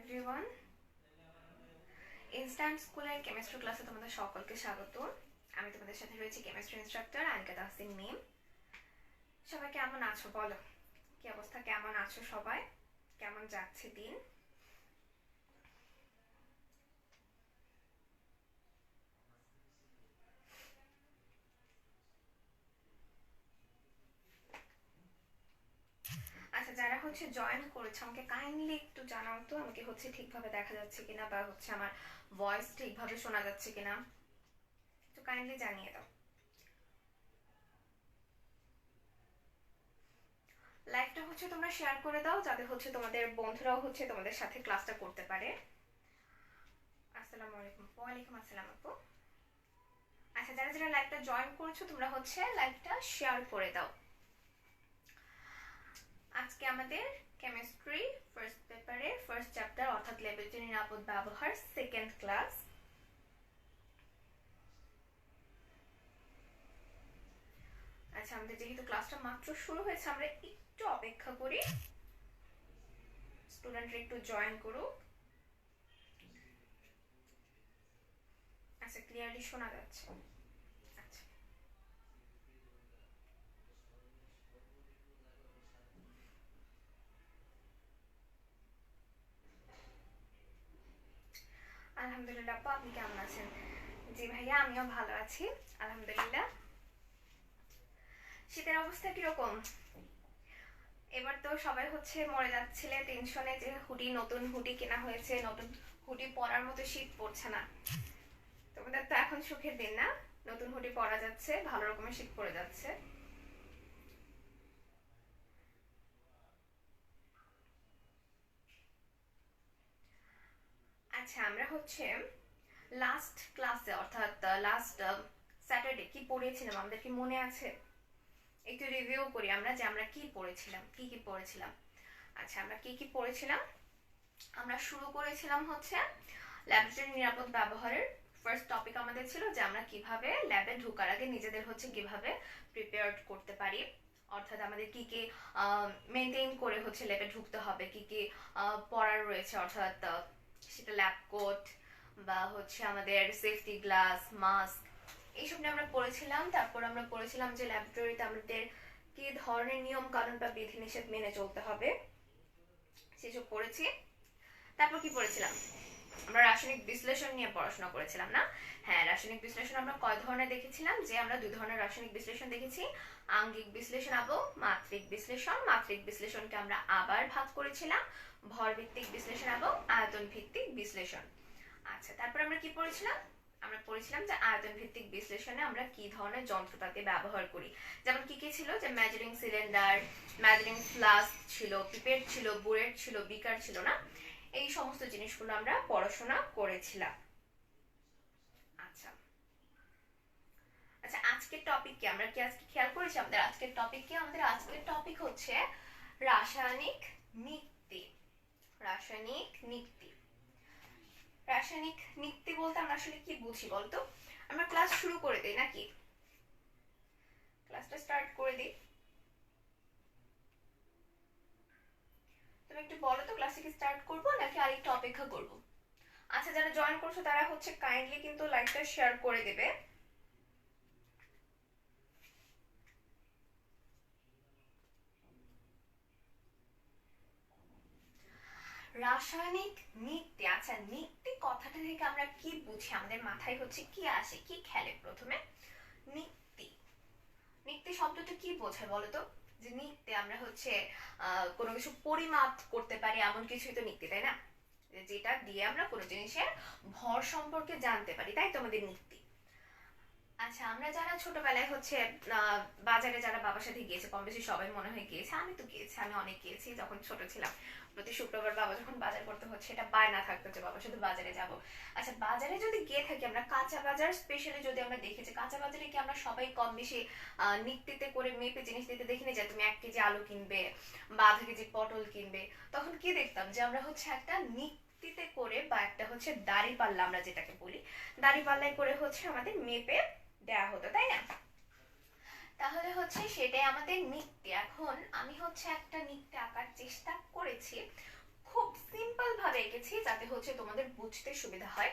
Everyone, instant স্কুলের chemistry ক্লাসে তোমাদের সকলকে স্বাগত। আমি তোমাদের সাথে রয়েছি কেমিস্ট্রি ইনস্ট্রাক্টর আনিকা তাহসিন মিম। সবাই কেমন আছো বলো? কি অবস্থা, কেমন আছো সবাই? কেমন যাচ্ছে দিন? আচ্ছা, যারা জয়েন করেছে আমাকে কাইন্ডলি একটু জানাও তো, আমাকে ঠিকভাবে দেখা যাচ্ছে কিনা, বা আমার ভয়েস ঠিকভাবে শোনা যাচ্ছে কিনা, একটু কাইন্ডলি জানিয়ে দাও। লাইভটা তোমরা শেয়ার করে দাও, যাতে তোমাদের বন্ধুরাও তোমাদের সাথে ক্লাসটা করতে পারে। আসসালামু আলাইকুম। ওয়ালাইকুম আসসালাম আপু। আচ্ছা, যারা যারা লাইভটা জয়েন করেছো তোমরা লাইভটা শেয়ার করে দাও। আজকে আমাদের কেমিস্ট্রি ফার্স্ট পেপারে ফার্স্ট চ্যাপ্টার অর্থাৎ ল্যাবরেটরি নিরাপদ ব্যবহার সেকেন্ড ক্লাস। আচ্ছা, আমাদের যেহেতু ক্লাসটা মাত্র শুরু হয়েছে, আমরা একটু অপেক্ষা করি, স্টুডেন্টরা একটু জয়েন করুক। আচ্ছা, ক্লিয়ারলি শোনা যাচ্ছে। আচ্ছা, আলহামদুলিল্লাহ। আপু, আপনি কেমন আছেন? জি ভাইয়া, আমিও ভালো আছি আলহামদুলিল্লাহ। শীতের অবস্থা কিরকম? এবার তো সবাই মরে যাচ্ছিলে টেনশনে, যে নতুন হুডি কেনা হয়েছে, নতুন হুডি পরার মতো শীত পড়ছে না। তোমাদের তো এখন সুখের দিন না, নতুন হুডি পরা যাচ্ছে, ভালো রকমের শীত পড়ে যাচ্ছে। আচ্ছা, আমরা লাস্ট ক্লাসে অর্থাৎ লাস্ট স্যাটারডে কি পড়িয়েছিলাম আমাদের কি মনে আছে? একটু রিভিউ করি আমরা, যে আমরা কি পড়েছিলাম, কি কি পড়েছিলাম। আচ্ছা, আমরা কি কি পড়েছিলাম? আমরা শুরু করেছিলাম ল্যাবরেটরি নিরাপদ ব্যবহারের ফার্স্ট টপিক আমাদের ছিল যে আমরা কিভাবে ল্যাবে ঢোকার আগে নিজেদের কিভাবে প্রিপেয়ার করতে পারি, অর্থাৎ আমাদের কি কি মেনটেন করে ল্যাবে ঢুকতে হবে, কি কি পড়ার রয়েছে, অর্থাৎ সেটা ল্যাব কোট বা আমাদের সেফটি গ্লাস, মাস্ক, এইসব নিয়ে আমরা পড়েছিলাম। তারপর আমরা পড়েছিলাম যে ল্যাবরেটরিতে আমাদের কি ধরনের নিয়ম কানুন বা বিধিনিষেধ মেনে চলতে হবে, সেসব পড়েছি। তারপর কি পড়েছিলাম? আমরা রাসায়নিক বিশ্লেষণ নিয়ে পড়াশোনা করেছিলাম না? হ্যাঁ, রাসায়নিক বিশ্লেষণ আমরা কয় ধরনের দেখেছিলাম? যে আমরা দুই ধরনের রাসায়নিক বিশ্লেষণ দেখেছি, আঙ্গিক বিশ্লেষণ এবং মাত্রিক বিশ্লেষণ। মাত্রিক বিশ্লেষণকে আমরা আবার ভাগ করেছিলাম ভর ভিত্তিক বিশ্লেষণ এবং আয়তন ভিত্তিক বিশ্লেষণ। আচ্ছা, তারপর আমরা কি পড়েছিলাম? আমরা পড়েছিলাম যে আয়তন ভিত্তিক বিশ্লেষণে আমরা কি ধরনের যন্ত্রপাতি ব্যবহার করি, যেমন কি কি ছিল, যে মেজারিং সিলিন্ডার, মেজারিং ফ্লাস্ক ছিল, পিপেট ছিল, বুলেট ছিল, বিকার ছিল না, এই সমস্ত জিনিসগুলো আমরা পড়াশোনা করেছিলাম। আচ্ছা আচ্ছা, আজকের টপিক কি? আমরা কি আজকে খেয়াল করেছি আমাদের আজকের টপিক কি? আমাদের আজকের টপিক রাসায়নিক নিক্তি। রাসায়নিক নিক্তি। রাসায়নিক নিক্তি বলতে আমরা আসলে কি বুঝি বলতো? আমরা ক্লাস শুরু করে দিই নাকি? ক্লাসটা স্টার্ট করে দিই। তুমি একটু বলো তো, ক্লাসে কি স্টার্ট করবো নাকি আরেকটু অপেক্ষা করব? আচ্ছা, যারা জয়েন করছো তারা কাইন্ডলি কিন্তু লাইভটা শেয়ার করে দেবে। রাসায়নিক নিক্তি। আচ্ছা, নিক্তি কথাটা থেকে আমরা কি বুঝি, আমাদের মাথায় কি আসে, কি খেলে প্রথমে? নিক্তি, নিক্তি শব্দটা কি বোঝায় বলো তো? যে নিক্তি আমরা কোনো কিছু পরিমাপ করতে পারি, এমন কিছুই তো নিক্তি, তাই না? যেটা দিয়ে আমরা কোনো জিনিসের ভর সম্পর্কে জানতে পারি, তাই তো আমাদের নিক্তি। আচ্ছা, আমরা যারা ছোটবেলায় বাজারে যারা বাবার সাথে গিয়েছে, কম বেশি সবাই মনে হয় গিয়েছে, আমি তো গিয়েছি, আমি অনেক গিয়েছি যখন ছোট ছিলাম। প্রতি শুক্রবার বাবা যখন বাজার করতে হচ্ছে, এটা বায়না থাকতো যে বাবার সাথে বাজারে যাব। আচ্ছা, বাজারে যদি গিয়ে থাকি আমরা, কাঁচা বাজার স্পেশালি যদি আমরা দেখি, যে কাঁচা বাজারে কি আমরা সবাই কম বেশি নিক্তিতে করে মেপে জিনিস দিতে দেখিনি, যে তুমি 1 কেজি আলু কিনবে বা আধা কেজি পটল কিনবে, তখন কি দেখতাম যে আমরা একটা নিক্তিতে করে বা একটা দাড়ি পাল্লা আমরা যেটাকে বলি, দাড়ি পাল্লায় করে আমাদের মেপে দেয়া হতো, তাই না? তাহলে সেটাই আমাদের নিক্তি। এখন আমি একটা নিক্তি আঁকার চেষ্টা করেছি, খুব সিম্পল ভাবে এঁকেছি যাতে হচ্ছে তোমাদের বুঝতে সুবিধা হয়।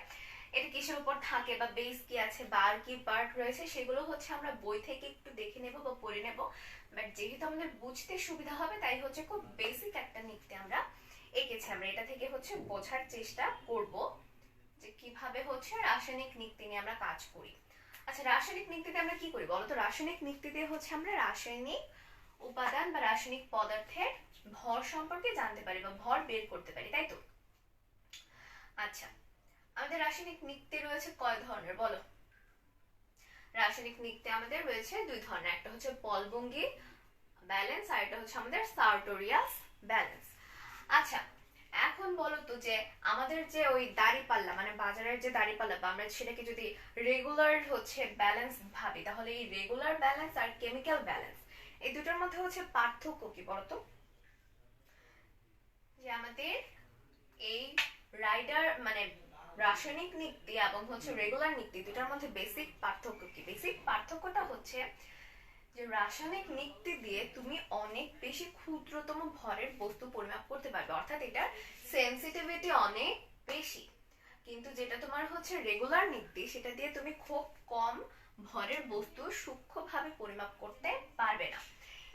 এটা কিসের উপর থাকে বা বেস কি আছে বা আর কি পার্ট রয়েছে সেগুলো হচ্ছে আমরা বই থেকে একটু দেখে নেব বা পড়ে নেব, বাট যেহেতু আমাদের বুঝতে সুবিধা হবে তাই হচ্ছে খুব বেসিক একটা নিকতে আমরা এঁকেছি। আমরা এটা থেকে হচ্ছে বোঝার চেষ্টা করব যে কিভাবে হচ্ছে রাসায়নিক নিক্তি নিয়ে আমরা কাজ করি। আচ্ছা, রাসায়নিক নিক্তিতে আমরা কি করি বলতো? রাসায়নিক নিক্তিতে হচ্ছে আমরা রাসায়নিক উপাদান বা রাসায়নিক পদার্থের ভর সম্পর্কে জানতে পারি বা ভর বের করতে পারি, তাই তো? আচ্ছা, আমাদের রাসায়নিক নিক্তে রয়েছে কয় ধরনের বলো? রাসায়নিক নিক্তে আমাদের রয়েছে দুই ধরনের, একটা হচ্ছে পলবঙ্গি ব্যালেন্স আর এটা হচ্ছে আমাদের সার্টোরিয়াস ব্যালেন্স। আচ্ছা, এখন বলো তো যে আমাদের যে ওই দাঁড়িপাল্লা মানে বাজারের যে দাঁড়িপাল্লা বা আমরা সেটাকে যদি রেগুলার হচ্ছে ব্যালেন্স ভাবি, তাহলে এই রেগুলার ব্যালেন্স আর কেমিক্যাল ব্যালেন্স এই দুটোর মধ্যে হচ্ছে পার্থক্য কি বলতো? যে আমাদের এই রাইডার মানে রাসায়নিক নিক্তি এবং হচ্ছে রেগুলার নিক্তি দুটার মধ্যে বেসিক পার্থক্য কি? বেসিক পার্থক্যটা হচ্ছে যে রাসায়নিক নিক্তি দিয়ে তুমি অনেক বেশি ক্ষুদ্রতম ভরের বস্তু পরিমাপ করতে পারবে, অর্থাৎ এটার সেনসিটিভিটি অনেক বেশি। কিন্তু যেটা তোমার হচ্ছে রেগুলার নিক্তি সেটা দিয়ে তুমি খুব কম ভরের বস্তু সূক্ষ্মভাবে পরিমাপ করতে পারবে না।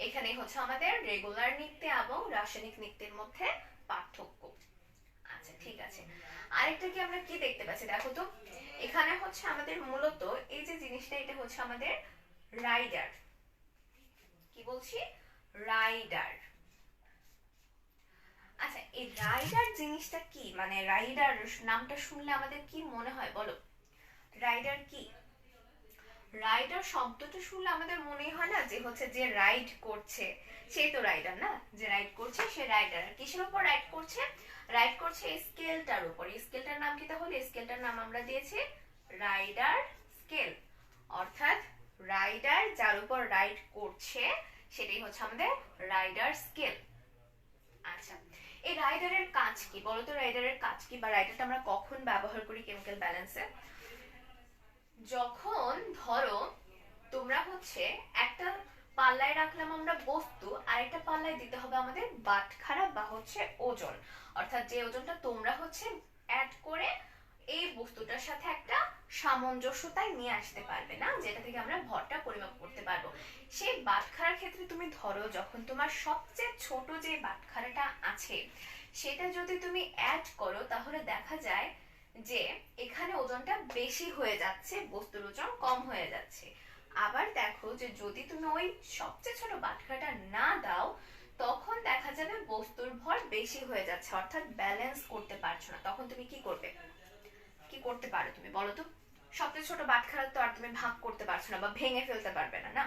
এখানেই হচ্ছে আমাদের রেগুলার নিক্তি এবং রাসায়নিক নিক্তির মধ্যে পার্থক্য। আচ্ছা ঠিক আছে, আরেকটা কি আমরা কি দেখতে পাচ্ছি দেখো তো, এখানে হচ্ছে আমাদের মূলত এই যে জিনিসটা এটা হচ্ছে আমাদের রাইডার। কি বলছি? রাইডার। আচ্ছা, এই রাইডার জিনিসটা কি? মানে রাইডার নামটা শুনলে আমাদের কি মনে হয় বলো? রাইডার কি? রাইডার শব্দটা শুনলে আমাদের মনে হয় না যে হচ্ছে যে রাইড করছে সেই তো রাইডার, না? যে রাইড করছে সে রাইডার। কিসের উপর রাইড করছে? রাইড করছে স্কেলটার উপর। স্কেলটার নাম কি তাহলে? স্কেলটার নাম আমরা দিয়েছি রাইডার স্কেল, অর্থাৎ রাইডার যার উপর রাইড করছে সেটাই হচ্ছে আমাদের রাইডার স্কেল। আচ্ছা, এই রাইডারের কাজ কি বলতো? রাইডারের কাজ কি বা রাইডারটা আমরা কখন ব্যবহার করি কেমিক্যাল ব্যালেন্সে? যখন ধরো তোমরা হচ্ছে একটা পাল্লায় রাখলাম আমরা বস্তু, আর একটা পাল্লায় দিতে হবে আমাদের বাটখারা বা হচ্ছে ওজন, অর্থাৎ যে ওজনটা তোমরা হচ্ছে অ্যাড করে এই বস্তুটার সাথে একটা সামঞ্জস্যতায় নিয়ে আসতে পারবে, না? যেটা থেকে আমরা ভরটা পরিমাপ করতে পারবো। সেই বাটখারার ক্ষেত্রে তুমি ধরো যখন তোমার সবচেয়ে ছোট যে বাটখারাটা আছে সেটা যদি তুমি অ্যাড করো তাহলে দেখা যায় যে এখানে ওজনটা বেশি হয়ে যাচ্ছে, বস্তুর ওজন কম হয়ে যাচ্ছে। আবার দেখো যে যদি তুমি ওই সবচেয়ে ছোট বাটখারাটা না দাও তখন দেখা যাবে বস্তুর ভর বেশি হয়ে যাচ্ছে, অর্থাৎ ব্যালেন্স করতে পারছো না। তখন তুমি কি করবে? কি করতে পারো তুমি বলো তো? সবচেয়ে ছোট বাটখারা তো আর তুমি ভাগ করতে পারছো না বা ভেঙে ফেলতে পারবে না, না?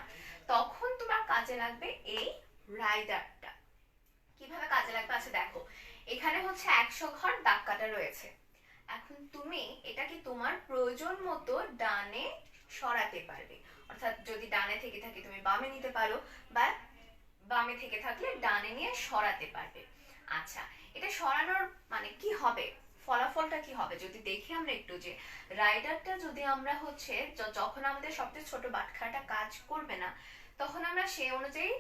তখন তোমার কাজে লাগবে এই রাইডারটা। কিভাবে কাজে লাগবে? আচ্ছা দেখো, এখানে হচ্ছে 100 ঘর দাগ কাটা রয়েছে। এখন তুমি এটাকে তোমার প্রয়োজন মতো ডানে সরাতে পারবে, অর্থাৎ যদি ডানে থেকে থাকে তুমি বামে নিতে পারো বা বামে থেকে থাকলে ডানে নিয়ে সরাতে পারবে। আচ্ছা, এটা সরানোর মানে কি হবে? ফলাফলটা কি হবে যদি দেখি আমরা একটু, যে রাইডারটা যদি আমরা হচ্ছে যখন আমাদের সবচেয়ে ছোট বাটখারাটা কাজ করবে না তখন আমরা সেই অনুযায়ী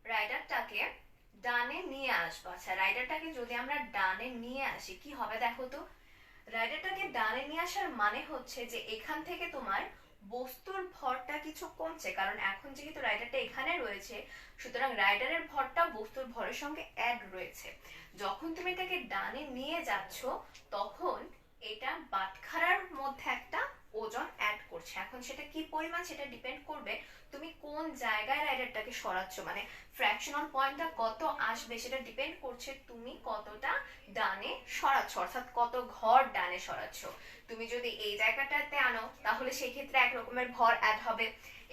রাইডারটাকে ডানে নিয়ে আসবো। আচ্ছা, রাইডারটাকে যদি আমরা ডানে নিয়ে আসি কি হবে দেখো তো? রাইডারটাকে ডানে নিয়ে আসার মানে হচ্ছে যে এখান থেকে তোমার বস্তুর ভরটা কিছু কমছে, কারণ এখন যেহেতু রাইডারটা এখানে রয়েছে সুতরাং রাইডারের ভরটা বস্তুর ভরের সঙ্গে অ্যাড রয়েছে। যখন তুমি এটাকে ডানে নিয়ে যাচ্ছ তখন এটা বাটখারার মধ্যে একটা ওজন অ্যাড করছে। এখন সেটা কি পরিমাণ সেটা ডিপেন্ড করবে তুমি কোন জায়গায় রাইডারটাকে সরাচ্ছ, মানে ফ্র্যাকশনাল পয়েন্টটা কত আসবে সেটা ডিপেন্ড করছে তুমি কতটা ডানে সরাচ্ছ, অর্থাৎ কত ঘর ডানে সরাচ্ছ। তুমি যদি এই জায়গাটাতে আনো তাহলে সেই ক্ষেত্রে এক রকমের ভর অ্যাড হবে,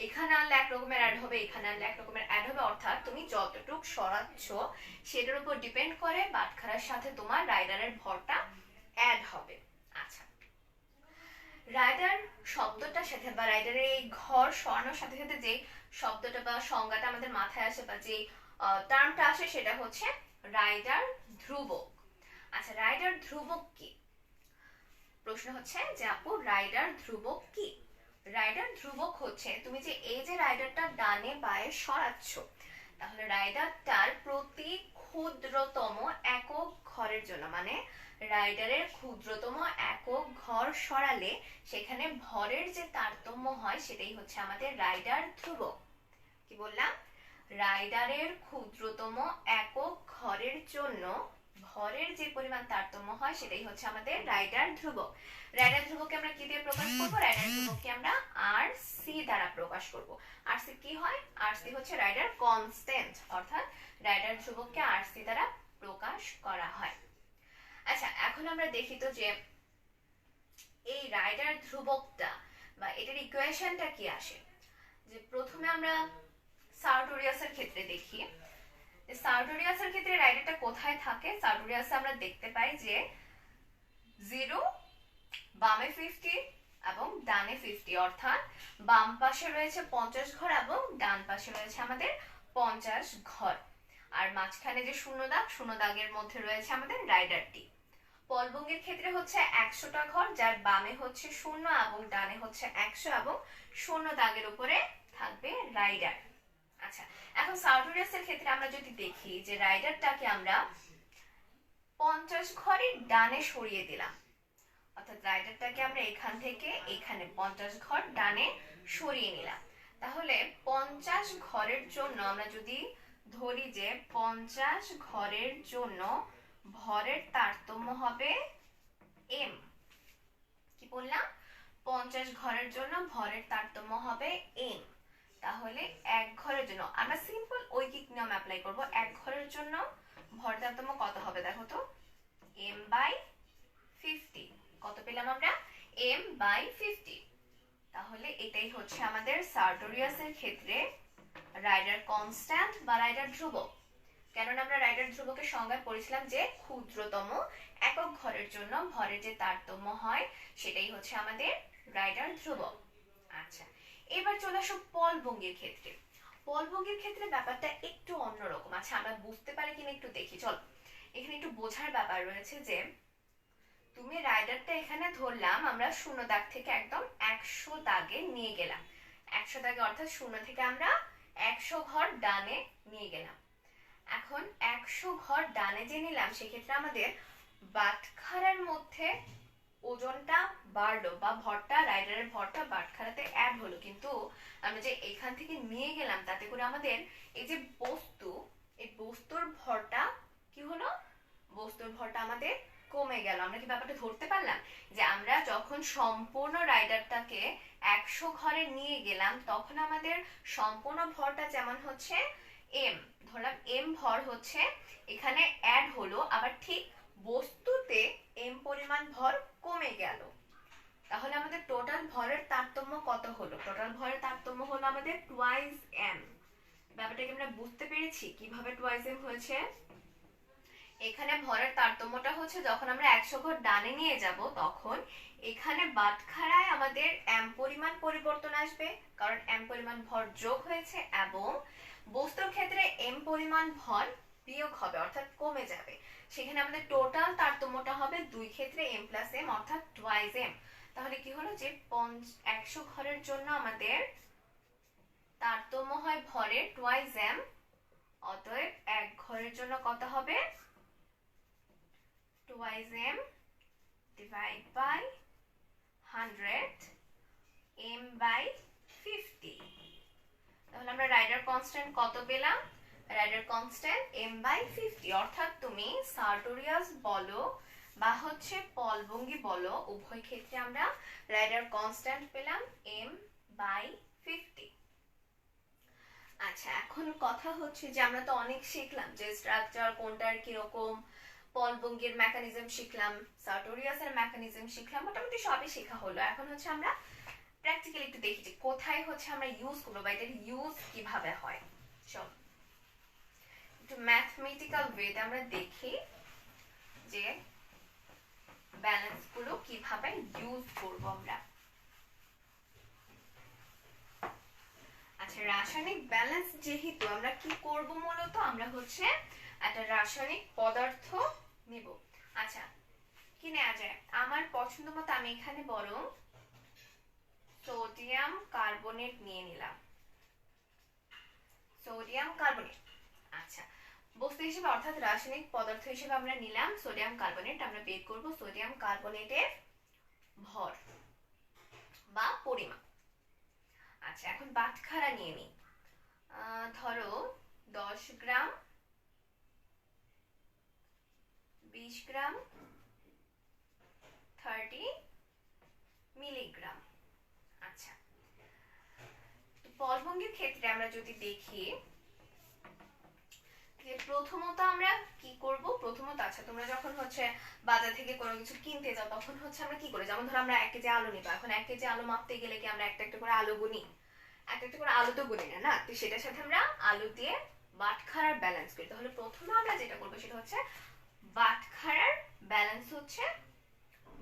এখানে আনলে এক রকমের অ্যাড হবে, এখানে আনলে এক রকমের অ্যাড হবে, অর্থাৎ তুমি যতটুক সরাচ্ছ সেটার উপর ডিপেন্ড করে বাটখারার সাথে তোমার রাইডারের ভরটা অ্যাড হবে। আচ্ছা, রাইডার শব্দটার সাথে বা রাইডারের এই ঘর সরানোর সাথে সাথে যে শব্দটা বা সংজ্ঞাটা আমাদের মাথায় আসে বা যে টার্মটা আসে সেটা হচ্ছে রাইডার ধ্রুবক। আচ্ছা, রাইডার ধ্রুবক কি? প্রশ্ন হচ্ছে যে আপু রাইডার ধ্রুবক কি? রাইডার ধ্রুবক হচ্ছে তুমি যে এই যে রাইডারটা ডানে বায়ে সরাচ্ছ তাহলে রাইডারটার প্রতি ক্ষুদ্রতম একক ঘরের জন্য, মানে রাইডারের ক্ষুদ্রতম একক ঘর সরালে সেখানে ভরের যে তারতম্য হয় সেটাই হচ্ছে আমাদের রাইডার ধ্রুবক। কি বললাম? রাইডারের ক্ষুদ্রতম একক ঘরের জন্য ভরের যে পরিমাণ তারতম্য হয় সেটাই হচ্ছে আমাদের রাইডার ধ্রুবক। রাইডার ধ্রুবককে আমরা কি দিয়ে প্রকাশ করব? রাইডার ধ্রুবককে আমরা আর সি দ্বারা প্রকাশ করব। আর সি কি হয়? আর সি হচ্ছে রাইডার কনস্ট্যান্ট, অর্থাৎ রাইডার ধ্রুবককে আর সি দ্বারা প্রকাশ করা হয়। আচ্ছা, এখন আমরা দেখি তো যে এই রাইডার ধ্রুবকটা বা এটার ইকুয়েশনটা কি আসে। যে প্রথমে আমরা সার্টোরিয়াসের ক্ষেত্রে দেখি, সার্টোরিয়াসের ক্ষেত্রে রাইডারটা কোথায় থাকে। সার্টোরিয়াসে আমরা দেখতে পাই যে 0 বামে 50 এবং ডানে 50, অর্থাৎ বাম পাশে রয়েছে 50 ঘর এবং ডান পাশে রয়েছে আমাদের 50 ঘর। আর মাঝখানে যে শূন্য দাগের মধ্যে রয়েছে আমাদের রাইডারটি। পলভঙ্গির ক্ষেত্রে হচ্ছে 100টা ঘর, যার বামে হচ্ছে 0 এবং ডানে হচ্ছে 100 এবং শূন্য দাগের উপরে থাকবে রাইডার। আচ্ছা, এখন সার্টোরিয়াসের ক্ষেত্রে আমরা যদি দেখি যে রাইডারটাকে আমরা 50 ঘরের ডানে সরিয়ে দিলাম, অর্থাৎ রাইডারটাকে আমরা এখান থেকে এখানে 50 ঘর ডানে সরিয়ে নিলাম। তাহলে 50 ঘরের জন্য আমরা যদি ধরি যে 50 ঘরের জন্য ভরের তারতম্য হবে এম। কি বললাম? 50 ঘরের জন্য ভরের তারতম্য হবে এম। তাহলে এক ঘরের জন্য আমরা সিম্পল ঐকিক নিয়ম অ্যাপ্লাই করব। এক ঘরের জন্য ভর তারতম্য কত হবে দেখো তো? m by 50। কত পেলাম আমরা? m by 50। তাহলে এটাই হচ্ছে আমাদের সার্টোরিয়াসের ক্ষেত্রে রাইডার কনস্ট্যান্ট বা রাইডার ধ্রুবক। কেননা আমরা রাইডার ধ্রুবকের সংজ্ঞায় পড়েছিলাম যে ক্ষুদ্রতম একক ঘরের জন্য ভরের যে তারতম্য হয় সেটাই হচ্ছে আমাদের রাইডার ধ্রুবক। আচ্ছা, এবার চলে আসো পলভঙ্গির ক্ষেত্রে। পলভঙ্গির ক্ষেত্রে ব্যাপারটা একটু অন্যরকম। আচ্ছা, আমরা বুঝতে পারি কিনা একটু দেখি। চল, এখানে একটু বোঝার ব্যাপার রয়েছে যে তুমি রাইডারটা এখানে ধরলাম আমরা 0 দাগ থেকে একদম 100 দাগে নিয়ে গেলাম। 100 দাগে অর্থাৎ 0 থেকে আমরা 100 ঘর ডানে নিয়ে গেলাম। এখন 100 ঘর ডানে যে নিলাম সেক্ষেত্রে আমাদের বাটখারার মধ্যে ওজনটা বাড়লো বা ভরটা, রাইডারের ভরটা বাটখারাতে অ্যাড হলো, কিন্তু আমরা যে এখান থেকে নিয়ে গেলাম তাতে করে আমাদের এই যে বস্তু, এই বস্তুর ভরটা কি হলো? বস্তুর ভরটা আমাদের কমে গেল। আমরা কি ব্যাপারটা ধরতে পারলাম যে আমরা যখন সম্পূর্ণ রাইডারটাকে 100 ঘরে নিয়ে গেলাম তখন আমাদের সম্পূর্ণ ভরটা যেমন হচ্ছে এম, ধরলাম এম ভর হচ্ছে এখানে অ্যাড হলো, আবার ঠিক বস্তুতে এম পরিমাণ ভর কমে গেল। তাহলে আমাদের টোটাল ভরের তারতম্য কত হলো? টোটাল ভরের তারতম্য হলো আমাদের টুয়াইস এম। ব্যাপারটাকে আমরা বুঝতে পেরেছি কিভাবে টুয়াইস এম হয়েছে। এখানে ভরের তারতম্যটা হচ্ছে যখন আমরা 100 ঘর ডানে নিয়ে যাব তখন এখানে বাটখারায় আমাদের এম পরিমাণ পরিবর্তন আসবে, কারণ এম পরিমাণ ভর যোগ হয়েছে, এবং বস্তুর ক্ষেত্রে এম পরিমাণ ভর বিয়োগ হবে অর্থাৎ কমে যাবে। সেখানে আমাদের টোটাল তারতম্যটা হবে দুই ক্ষেত্রে এম প্লাস এম অর্থাৎ টুয়াইস এম। তাহলে কি হলো যে 100 ঘরের জন্য আমাদের তারতম্য হয় ভরের টুয়াইস এম, অতএব এক ঘরের জন্য কত হবে? Twice m divide by 100 m by 50। তাহলে আমরা রাইডার কনস্ট্যান্ট কত পেলাম? রাইডার কনস্ট্যান্ট m বাই 50, অর্থাৎ তুমি সার্টোরিয়াস বলো বা হচ্ছে পলভঙ্গি বলো উভয় ক্ষেত্রে আমরা রাইডার কনস্ট্যান্ট পেলাম m বাই 50। আচ্ছা, এখন কথা হচ্ছে যে আমরা তো অনেক শিখলাম যে স্ট্রাকচার কোনটার কিরকম, পলভঙ্গির মেকানিজম শিখলাম, সার্টোরিয়াসের মেকানিজম শিখলাম, মোটামুটি সবই শেখা হলো। এখন হচ্ছে আমরা প্র্যাকটিক্যালি একটু দেখি যে কোথায় হচ্ছে আমরা ইউজ করবো বা এটার ইউজ কিভাবে হয়। চল একটু ম্যাথমেটিক্যাল ওয়েতে আমরা দেখি যে ব্যালেন্স গুলো কিভাবে ইউজ করবো আমরা। আচ্ছা, রাসায়নিক ব্যালেন্স যেহেতু আমরা কি করব, মূলত আমরা হচ্ছে একটা রাসায়নিক পদার্থ নেব। আচ্ছা, কি নেওয়া যায়? আমার পছন্দ মতো আমি এখানে বরং সোডিয়াম কার্বনেট নিয়ে নিলাম। সোডিয়াম কার্বনেট বস্তু হিসেবে অর্থাৎ রাসায়নিক পদার্থ হিসেবে আমরা নিলাম সোডিয়াম কার্বনেট। আমরা বের করব সোডিয়াম কার্বনেটের ভর বা পরিমাণ। আচ্ছা, এখন বাটখারা নিয়ে নিই। ধরো 10 গ্রাম, 20 গ্রাম, 30 মিলিগ্রাম। আচ্ছা, পলভঙ্গের ক্ষেত্রে আমরা যদি দেখি যে প্রথমত আমরা কি করব, প্রথমত আচ্ছা তোমরা যখন হচ্ছে বাজার থেকে কোনো কিছু কিনতে যাও তখন হচ্ছে আমরা কি করি, যেমন ধরো আমরা 1 কেজি আলু নিব, এখন 1 কেজি আলু মাপতে গেলে কি আমরা একটা একটা করে আলু গুনি? একটা একটা করে আলু তো গুনি না, না? তো সেটার সাথে আমরা আলু দিয়ে বাটখারার ব্যালেন্স করি। তাহলে প্রথমে আমরা যেটা করবো সেটা হচ্ছে বাটখারার ব্যালেন্স হচ্ছে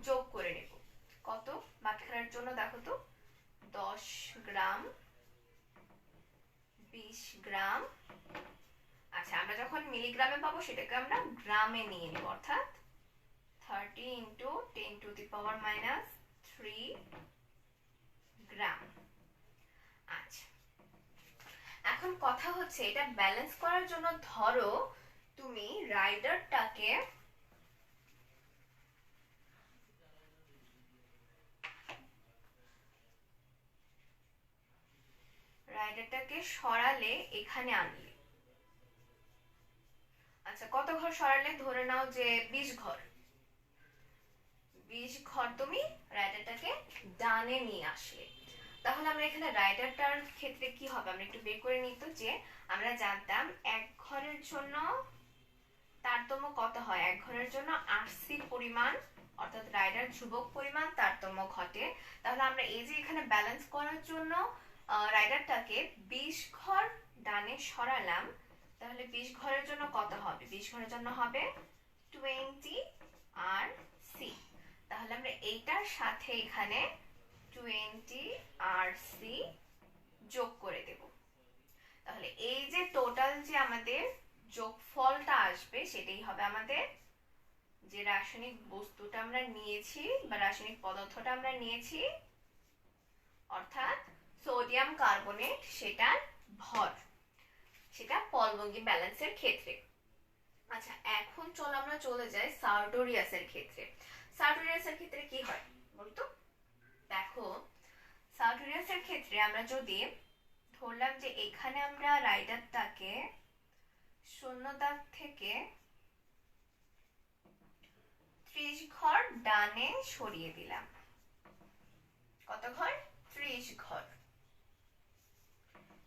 যোগ করে নেব। কত বাটখারার জন্য দেখো তো, 10 গ্রাম, 20 গ্রাম। আচ্ছা, আমরা যখন মিলিগ্রামে পাবো সেটাকে আমরা গ্রামে নিয়ে নেব, অর্থাৎ 30 into 10 to the power minus 3 গ্রাম। আচ্ছা, এখন কথা হচ্ছে এটা ব্যালেন্স করার জন্য ধরো তুমি রাইডারটাকে সরালে এখানে আনলে। আচ্ছা, কত ঘর সরালে? ধরে নাও যে 20 ঘর। 20 ঘর তুমি রাইডারটাকে ডানে নিয়ে আসলে। তাহলে আমরা এখানে রাইডারটার ক্ষেত্রে কি হবে আমরা একটু বের করে নিত, যে আমরা জানতাম এক ঘরের জন্য তারতম্য কত হয়, এক ঘরের জন্য আরসি পরিমাণ অর্থাৎ রাইডার ধ্রুবক পরিমাণ তারতম্য ঘটে। তাহলে আমরা এই যে এখানে ব্যালেন্স করার জন্য রাইডারটাকে 20 ঘর ডানে সরালাম, তাহলে 20 ঘরের জন্য কত হবে? 20 ঘরের জন্য হবে 20 আর সি। তাহলে আমরা এইটার সাথে এখানে 20 আর সি যোগ করে দেব। তাহলে এই যে টোটাল যে আমাদের যোগফলটা আসবে সেটাই হবে আমাদের যে রাসায়নিক বস্তুটা আমরা নিয়েছি বা রাসায়নিক পদার্থটা আমরা নিয়েছি অর্থাৎ সোডিয়াম কার্বনেট, সেটার ভর, সেটা পলভঙ্গি ব্যালেন্সের ক্ষেত্রে। আচ্ছা, এখন চলো আমরা চলে যাই সার্টোরিয়াসের ক্ষেত্রে। সার্টোরিয়াসের ক্ষেত্রে কি হয় বলতো? দেখো, সার্টোরিয়াসের ক্ষেত্রে আমরা যদি ধরলাম যে এখানে আমরা রাইডারটাকে শূন্য দাগ থেকে 30 ঘর ডানে সরিয়ে দিলাম। কত ঘর? 30 ঘর।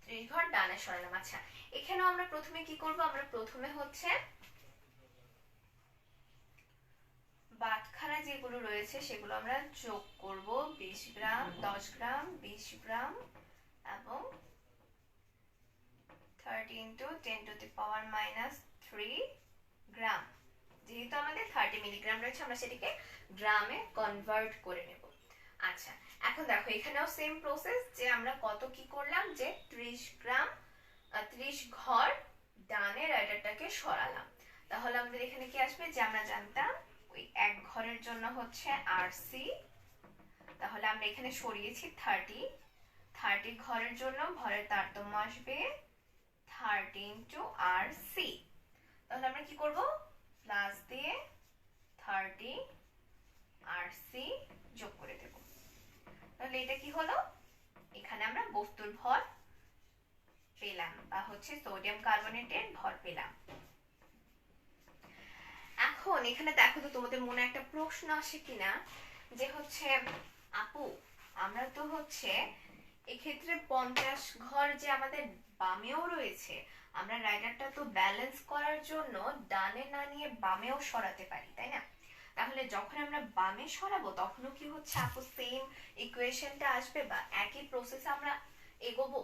30 ঘর ডানে সরালাম। আচ্ছা, এখানেও আমরা প্রথমে কি করব? আমরা প্রথমে হচ্ছে বাটখারা যেগুলো রয়েছে সেগুলো আমরা যোগ করব। 20 গ্রাম, 10 গ্রাম, 20 গ্রাম এবং 30 into 10 to the power minus 3 গ্রাম। যেহেতু আমাদের 30 মিলিগ্রাম রয়েছে আমরা সেটাকে গ্রামে কনভার্ট করে নেব। আচ্ছা, এখন দেখো এখানেও সেম প্রসেস, যে আমরা কত কি করলাম, যে 30 গ্রাম 30 ঘর ডানে রাইডারটাকে সরালাম। তাহলে আমাদের এখানে কি আসবে, যে আমরা জানতাম ওই এক ঘরের জন্য হচ্ছে আরসি, তাহলে আমরা এখানে সরিয়েছি 30 ঘরের জন্য ভরের তারতম্য আসবে 30 ইন্টু আর সি। তাহলে আমরা কি করব, প্লাস দিয়ে 30 আর সি যোগ করে দেব। তাহলে এটা কি হলো, এখানে আমরা বস্তুর ভর পেলাম বা হচ্ছে সোডিয়াম কার্বনেটের ভর পেলাম। এখন এখানে দেখো তো তোমাদের মনে একটা প্রশ্ন আসে কিনা, যে হচ্ছে আপু আমরা তো হচ্ছে এক্ষেত্রে 50 ঘর যে আমাদের বামেও রয়েছে, আমরা রাইডারটা তো ব্যালেন্স করার জন্য ডানে না নিয়ে বামেও সরাতে পারি, তাই না? তাহলে যখন আমরা বামে সরাবো তখনও কি হচ্ছে আপু সেম ইকুয়েশনটা আসবে বা একই প্রসেসে আমরা এগোবো?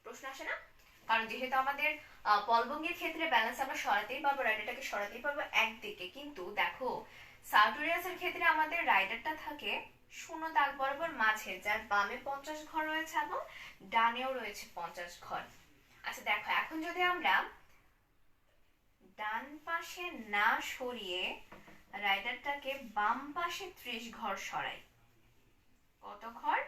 প্রশ্ন আসে না? কারণ যেহেতু আমাদের পলভঙ্গের ক্ষেত্রে ব্যালেন্স আমরা সরাতেই পারবো, রাইডারটাকে সরাতেই পারবো একদিকে, কিন্তু দেখো সার্টোরিয়াসের ক্ষেত্রে আমাদের রাইডারটা থাকে শূন্য দাগ বরাবর মাঝে, যার বামে 50 ঘর রয়েছে এবং ডানেও রয়েছে 50 ঘর। আচ্ছা দেখো, এখন যদি আমরা ডান পাশে না সরিয়ে রাইডারটাকে বাম পাশে 30 ঘর সরাই, কত ঘর?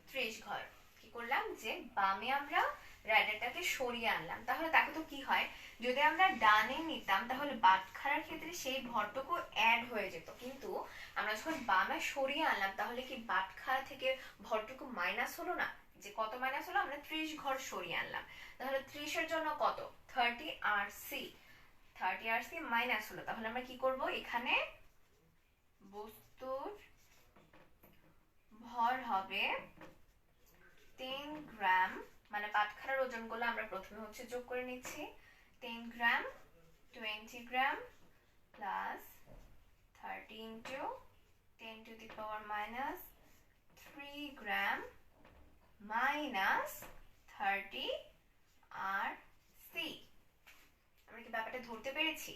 30 ঘর। কি করলাম, যে বামে আমরা রাইডারটাকে সরিয়ে আনলাম, তাহলে দেখো তো কি হয়, যদি আমরা ডানে নিতাম তাহলে বাটখারার ক্ষেত্রে সেই ভরটুকু অ্যাড হয়ে যেত, কিন্তু আমরা যখন বামে সরিয়ে আনলাম তাহলে কি বাটখারা থেকে ভরটুকু মাইনাস হলো না? যে কত মাইনাস হলো, আমরা 30 ঘর সরিয়ে আনলাম, তাহলে 30 এর জন্য কত 30 RC মাইনাস হলো। তাহলে আমরা কি করব, এখানে বস্তুর ভর হবে 10 গ্রাম, মানে বাটখারার ওজনগুলো আমরা প্রথমে হচ্ছে যোগ করে নিচ্ছি, 10 gram, 20 gram plus 30 into 10 to the power minus 3 gram minus 30 RC। আমরা কি ব্যাপারটা ধরতে পেরেছি?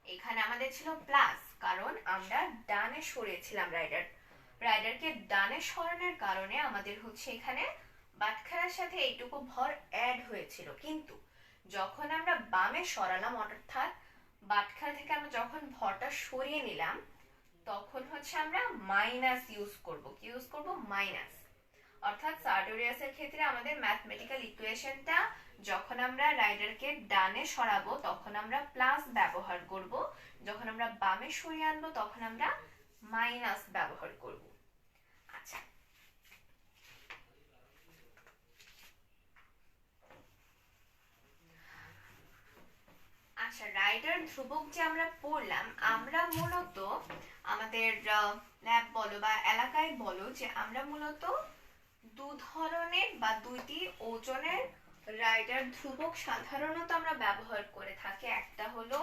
এখানে আমাদের ছিল প্লাস, কারণ আমরা ডানে সরিয়েছিলাম রাইডারকে ডানে সরানোর কারণে আমাদের হচ্ছে এখানে বাটখারার সাথে এইটুকু ভর অ্যাড হয়েছিল, কিন্তু যখন আমরা বামে সরালাম অর্থাৎ বাটখারা থেকে আমরা যখন ভরটা সরিয়ে নিলাম তখন হচ্ছে আমরা মাইনাস ইউজ করব। কি ইউজ করব? মাইনাস। অর্থাৎ সার্টোরিয়াসের ক্ষেত্রে আমাদের ম্যাথমেটিক্যাল ইকুয়েশনটা যখন আমরা রাইডারকে ডানে সরাবো তখন আমরা প্লাস ব্যবহার করব, যখন আমরা বামে সরিয়ে আনবো তখন আমরা মাইনাস ব্যবহার করব। আচ্ছা, আচ্ছা রাইডার ধ্রুবক যে আমরা পড়লাম, আমরা মূলত আমাদের ল্যাব বলো বা এলাকায় বলো যে আমরা মূলত দু ধরনের বা দুইটি ওজনের রাইডার ধ্রুবক সাধারণত আমরা ব্যবহার করে থাকি। একটা হলো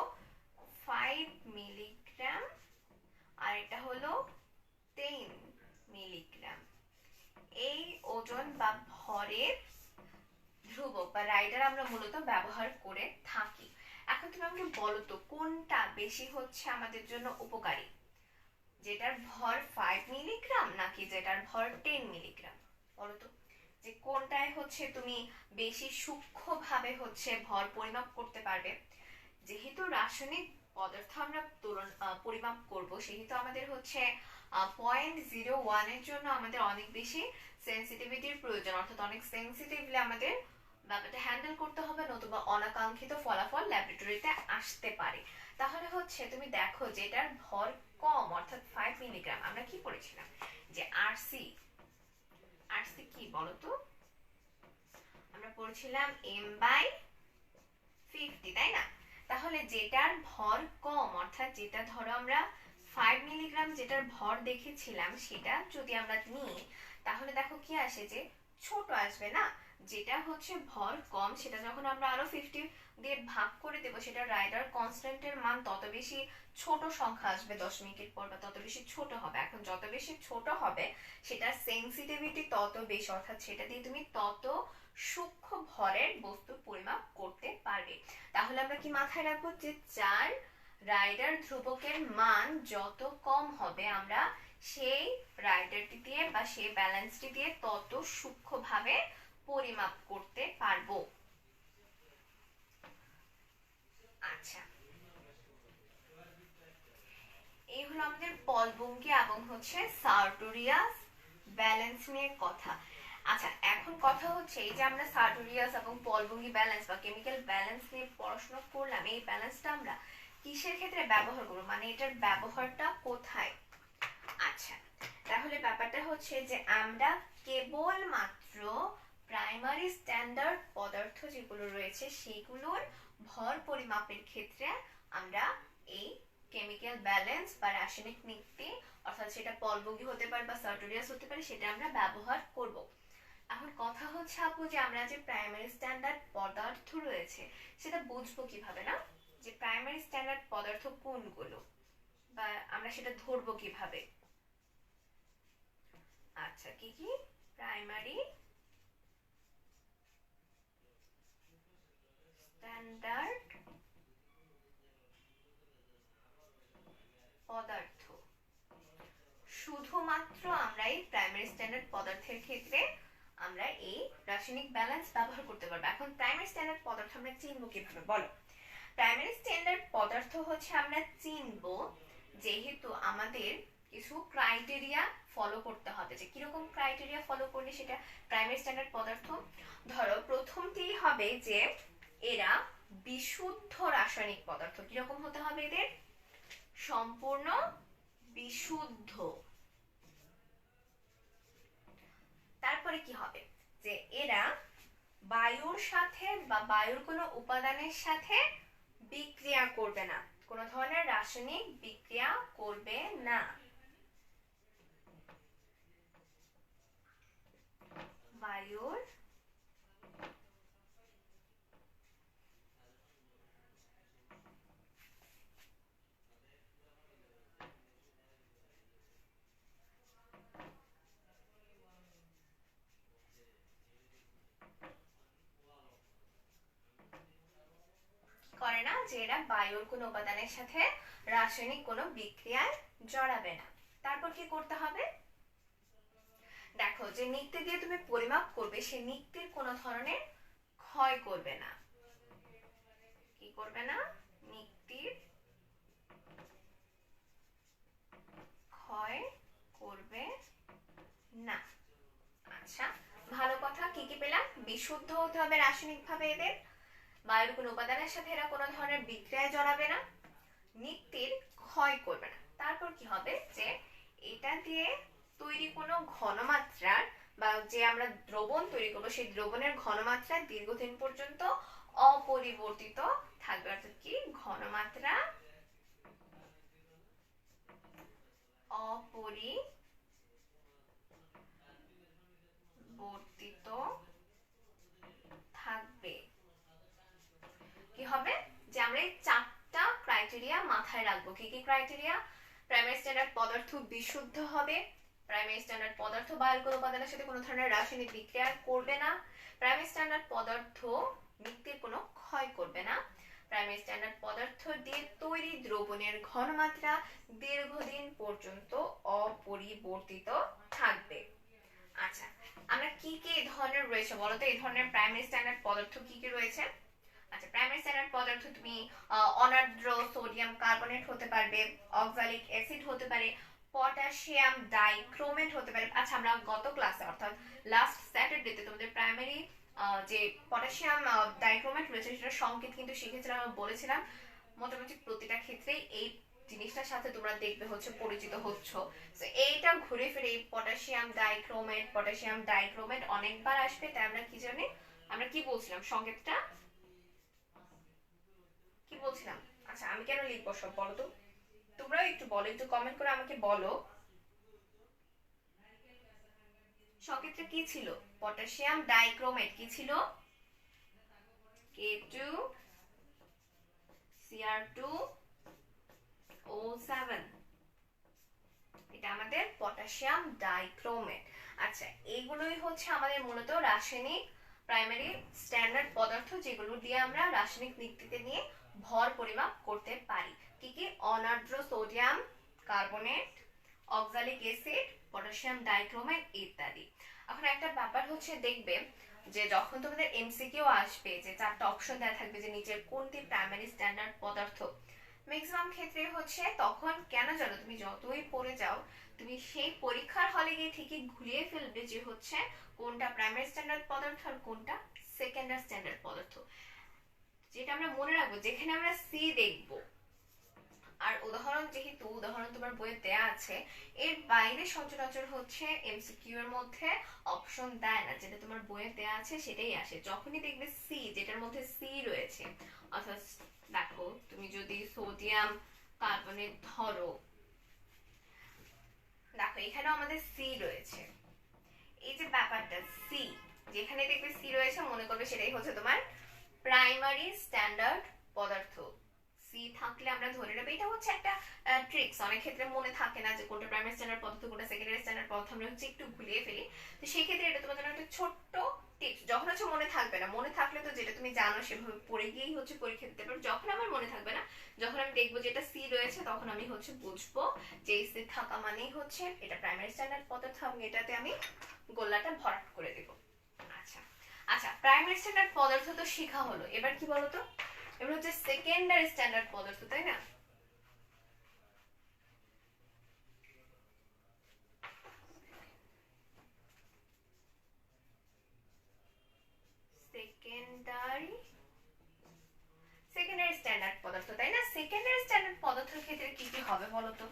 5 মিলিগ্রাম আর এটা হলো 10 মিলিগ্রাম। এই ওজন বা ভরের ধ্রুবক বা রাইডার আমরা মূলত ব্যবহার করে থাকি। এখন তুমি আমাকে বলো তো কোনটা বেশি হচ্ছে আমাদের জন্য উপকারী, যেটার ভর 5 মিলিগ্রাম নাকি যেটার ভর 10 মিলিগ্রাম? বলো তো যে কোনটায় হচ্ছে তুমি বেশি সূক্ষ্মভাবে হচ্ছে ভর পরিমাপ করতে পারবে। যেহেতু রাসায়নিক পদার্থ আমরা পরিমাপ করব, সেহেতু আমাদের হচ্ছে 0.01 এর জন্য আমাদের অনেক বেশি সেন্সিটিভিটির প্রয়োজন, অর্থাৎ অনেক সেন্সিটিভলি আমাদের ব্যাপারটা হ্যান্ডেল করতে হবে, নতুবা অনাকাঙ্ক্ষিত ফলাফল ল্যাবরেটরিতে আসতে পারে। তাহলে হচ্ছে তুমি দেখো যেটার ভর কম অর্থাৎ 5 মিলিগ্রাম, আমরা কি করেছিলাম যে আরসি কি বলতো, আমরা পড়ছিলাম m/50, তাই না? তাহলে যেটার ভর কম অর্থাৎ যেটা ধরো আমরা 5 মিলিগ্রাম যেটার ভর দেখেছিলাম সেটা যদি আমরা নিই তাহলে দেখো কি আসে, যে ছোট আসবে না? যেটা হচ্ছে ভর কম সেটা যখন আমরা আরো 50 দিয়ে ভাগ করে দেব সেটা রাইডার কনস্ট্যান্টের মান তত বেশি ছোট সংখ্যা আসবে দশমিকের পর, বা তত বেশি ছোট হবে। এখন যত বেশি ছোট হবে সেটার সেন্সিটিভিটি তত বেশি, অর্থাৎ সেটা দিয়ে তুমি তত সূক্ষ্ম ভরের বস্তু পরিমাপ করতে পারবে। তাহলে আমরা কি মাথায় রাখবো, যে যার রাইডার ধ্রুবকের মান যত কম হবে আমরা সেই রাইডারটি দিয়ে বা সেই ব্যালেন্সটি দিয়ে তত সূক্ষ্মভাবে পরিমাপ করতে পারবো। আচ্ছা, এই হলো আমাদের পলবঙ্গি এবং হচ্ছে সার্টোরিয়াস ব্যালেন্স নিয়ে কথা। আচ্ছা, এখন কথা হচ্ছে এই যে আমরা সার্টোরিয়াস এবং পলবঙ্গি ব্যালেন্স বা কেমিক্যাল ব্যালেন্স নিয়ে পড়াশোনা করলাম, এই ব্যালেন্সটা আমরা কিসের ক্ষেত্রে ব্যবহার করব, মানে এটার ব্যবহারটা কোথায়? আচ্ছা, তাহলে ব্যাপারটা হচ্ছে যে আমরা কেবল মাত্র প্রাইমারি স্ট্যান্ডার্ড পদার্থ যেগুলো রয়েছে সেগুলোর ভর পরিমাপের ক্ষেত্রে আমরা এই কেমিক্যাল ব্যালেন্স বা রাসায়নিক নীতি, অর্থাৎ সেটা পলবঙ্গি হতে পারে বা সার্টোরিয়াস হতে পারে, সেটা আমরা ব্যবহার করব। এখন কথা হচ্ছে আপু যে আমরা যে প্রাইমারি স্ট্যান্ডার্ড পদার্থ রয়েছে সেটা বুঝবো কিভাবে, না যে প্রাইমারি স্ট্যান্ডার্ড পদার্থ কোনগুলো বা আমরা সেটা ধরবো কিভাবে? আচ্ছা, কি কি প্রাইমারি স্ট্যান্ডার্ড পদার্থ, শুধুমাত্র আমরা এই প্রাইমারি স্ট্যান্ডার্ড পদার্থের ক্ষেত্রে আমরা এই রাসায়নিক ব্যালেন্স ব্যবহার করতে পারবো। এখন প্রাইমারি স্ট্যান্ডার্ড পদার্থ আমরা চিনবো কিভাবে বলো? প্রাইমারি স্ট্যান্ডার্ড পদার্থ হচ্ছে আমরা চিনবো যেহেতু আমাদের কি কিছু ক্রাইটেরিয়া ফলো করতে হবে, যে কিরকম ক্রাইটেরিয়া ফলো করলে সেটা প্রাইমারি স্ট্যান্ডার্ড পদার্থ। ধরো প্রথমটি হবে যে এরা বিশুদ্ধ রাসায়নিক পদার্থ। কিরকম হতে হবে এদের? সম্পূর্ণ বিশুদ্ধ। তারপরে কি হবে? যে এরা বায়ুর সাথে বা বায়ুর কোনো উপাদানের সাথে বিক্রিয়া করবে না, কোনো ধরনের রাসায়নিক বিক্রিয়া করবে না। বায়ুর করে না, যে এরা বায়ুর কোনো উপাদানের সাথে রাসায়নিক কোনো বিক্রিয়ায় জড়াবে না। তারপর কি করতে হবে? দেখো যে নিক্তি দিয়ে তুমি পরিমাপ করবে, সে নিক্তির কোনো ধরনের ক্ষয় করবে না। কি করবে না? নিক্তির ক্ষয় করবে না। আচ্ছা, ভালো কথা। কি কি পেলাম? বিশুদ্ধ হতে হবে রাসায়নিক ভাবে এদের, বায়ুর কোনো উপাদানের সাথে এরা কোনো ধরনের বিক্রিয়ায় জড়াবে না, নিক্তির ক্ষয় করবে না। তারপর কি হবে? যে এটা দিয়ে তৈরি কোনো ঘনমাত্রার বা যে আমরা দ্রবণ তৈরি করবো, সেই দ্রবণের ঘনমাত্রা দীর্ঘদিন পর্যন্ত অপরিবর্তিত থাকবে। অর্থাৎ কি? ঘনমাত্রা অপরিবর্তিত থাকবে। কি হবে? যে আমরা এই চারটা ক্রাইটেরিয়া মাথায় রাখবো। কি কি ক্রাইটেরিয়া? প্রাইমারি স্ট্যান্ডার্ড পদার্থ বিশুদ্ধ হবে, প্রাইমারি স্ট্যান্ডার্ড পদার্থ বায়ুর কোনো উপাদানের সাথে কোনো ধরনের রাসায়নিক বিক্রিয়া করবে না, প্রাইমারি স্ট্যান্ডার্ড পদার্থ নিত্যের কোনো ক্ষয় করবে না, প্রাইমারি স্ট্যান্ডার্ড পদার্থ দিয়ে তৈরি দ্রবণের ঘনমাত্রা দীর্ঘদিন পর্যন্ত অপরিবর্তিত থাকবে। আচ্ছা, আমরা কি কি ধরনের রয়েছে বলতো? এই ধরনের প্রাইমারি স্ট্যান্ডার্ড পদার্থ কি কি রয়েছে? আচ্ছা, প্রাইমারি স্ট্যান্ডার্ড পদার্থ তুমি অনার্দ্র সোডিয়াম কার্বনেট হতে পারবে, অক্সালিক অ্যাসিড হতে পারে, পটাশিয়াম ডাইক্রোমেট হতে পারে। আচ্ছা, আমরা গত ক্লাসে অর্থাৎ লাস্ট স্যাটারডেতে তোমাদের প্রাইমারি যে পটাশিয়াম ডাইক্রোমেট রয়েছে সেটার সংকেত কিন্তু শিখেছিলাম, বলেছিলাম মোটামুটি প্রতিটা ক্ষেত্রেই এই জিনিসটার সাথে তোমরা দেখবে হচ্ছে পরিচিত হচ্ছ। তো এইটা ঘুরে ফিরে এই পটাশিয়াম ডাইক্রোমেট অনেকবার আসবে। তাই আমরা কি জানি, আমরা কি বলছিলাম সংকেতটা কি বলছিলাম? আচ্ছা, আমি কেন লিখবো সব বলো তো, তোমরাও একটু বলো, একটু কমেন্ট করে আমাকে বলো সংকেতটা কি ছিল। পটাশিয়াম ডাইক্রোমেট কি ছিল? K2Cr2O7, এটা আমাদের পটাশিয়াম ডাইক্রোমেট। আচ্ছা, এইগুলোই হচ্ছে আমাদের মূলত রাসায়নিক প্রাইমারি স্ট্যান্ডার্ড পদার্থ, যেগুলো দিয়ে আমরা রাসায়নিক নিক্তিতে নিয়ে ভর পরিমাপ করতে পারি। কি কি? অনার্দ্র sodium carbonate, oxalic acid, potassium dichromate ইত্যাদি। এখন একটা ব্যাপার হচ্ছে, দেখবে যে যখন তোমাদের এমসিকিউ আসবে, যে চারটা অপশন দেওয়া থাকবে যে নিচের কোনটি প্রাইমারি স্ট্যান্ডার্ড পদার্থ, ম্যাক্সিমাম ক্ষেত্রে হচ্ছে তখন কেন জানো, তুমি যতই পড়ে যাও তুমি সেই পরীক্ষার হলে গিয়ে ঠিকই ঘুরিয়ে ফেলবে যে হচ্ছে কোনটা প্রাইমারি স্ট্যান্ডার্ড পদার্থ আর কোনটা সেকেন্ডারি স্ট্যান্ডার্ড পদার্থ। যেটা আমরা মনে রাখবো, যেখানে আমরা সি দেখব, আর উদাহরণ যেহেতু উদাহরণ তোমার বইয়ে দেয়া আছে, এর বাইরে সচরাচর হচ্ছে এমসিকিউ এর মধ্যে অপশন দেয় না, যেটা তোমার বইয়ে দেয়া আছে সেটাই আসে। যখনই দেখবে সি, যেটার মধ্যে সি রয়েছে, অর্থাৎ দেখো তুমি যদি সোডিয়াম কার্বনেট ধরো, দেখো এখানেও আমাদের সি রয়েছে। এই যে ব্যাপারটা সি, যেখানে দেখবে সি রয়েছে মনে করবে সেটাই হচ্ছে তোমার প্রাইমারি স্ট্যান্ডার্ড পদার্থ। সি থাকলে আমরা ধরে নেব। এটা হচ্ছে একটা ট্রিক্স, অনেক ক্ষেত্রে মনে থাকে না যে কোনটা প্রাইমারি স্ট্যান্ডার্ড পদার্থ কোনটা সেকেন্ডারি স্ট্যান্ডার্ড পদার্থ, আমরা হচ্ছে একটু ভুলিয়ে ফেলি। তো সেই ক্ষেত্রে এটা তোমার জন্য একটা ছোট্ট টিপস। যখন হচ্ছে মনে থাকবে না, মনে থাকলে তো যেটা তুমি জানো সেভাবে পড়ে গিয়েই হচ্ছে পরীক্ষা দিতে পারো। যখন আমার মনে থাকবে না, যখন আমি দেখবো যে এটা সি রয়েছে, তখন আমি হচ্ছে বুঝবো যে এই সি থাকা মানেই হচ্ছে এটা প্রাইমারি স্ট্যান্ডার্ড পদার্থ, এবং এটাতে আমি গোল্লাটা ভরাট করে দেবো। আচ্ছা আচ্ছা, প্রাইমারি স্ট্যান্ডার্ড পদার্থ তো শেখা হলো, এবার কি বলতো, এবার হচ্ছে সেকেন্ডারি স্ট্যান্ডার্ড পদার্থ, তাই না? পদার্থের ক্ষেত্রে কি কি হবে বলো তো?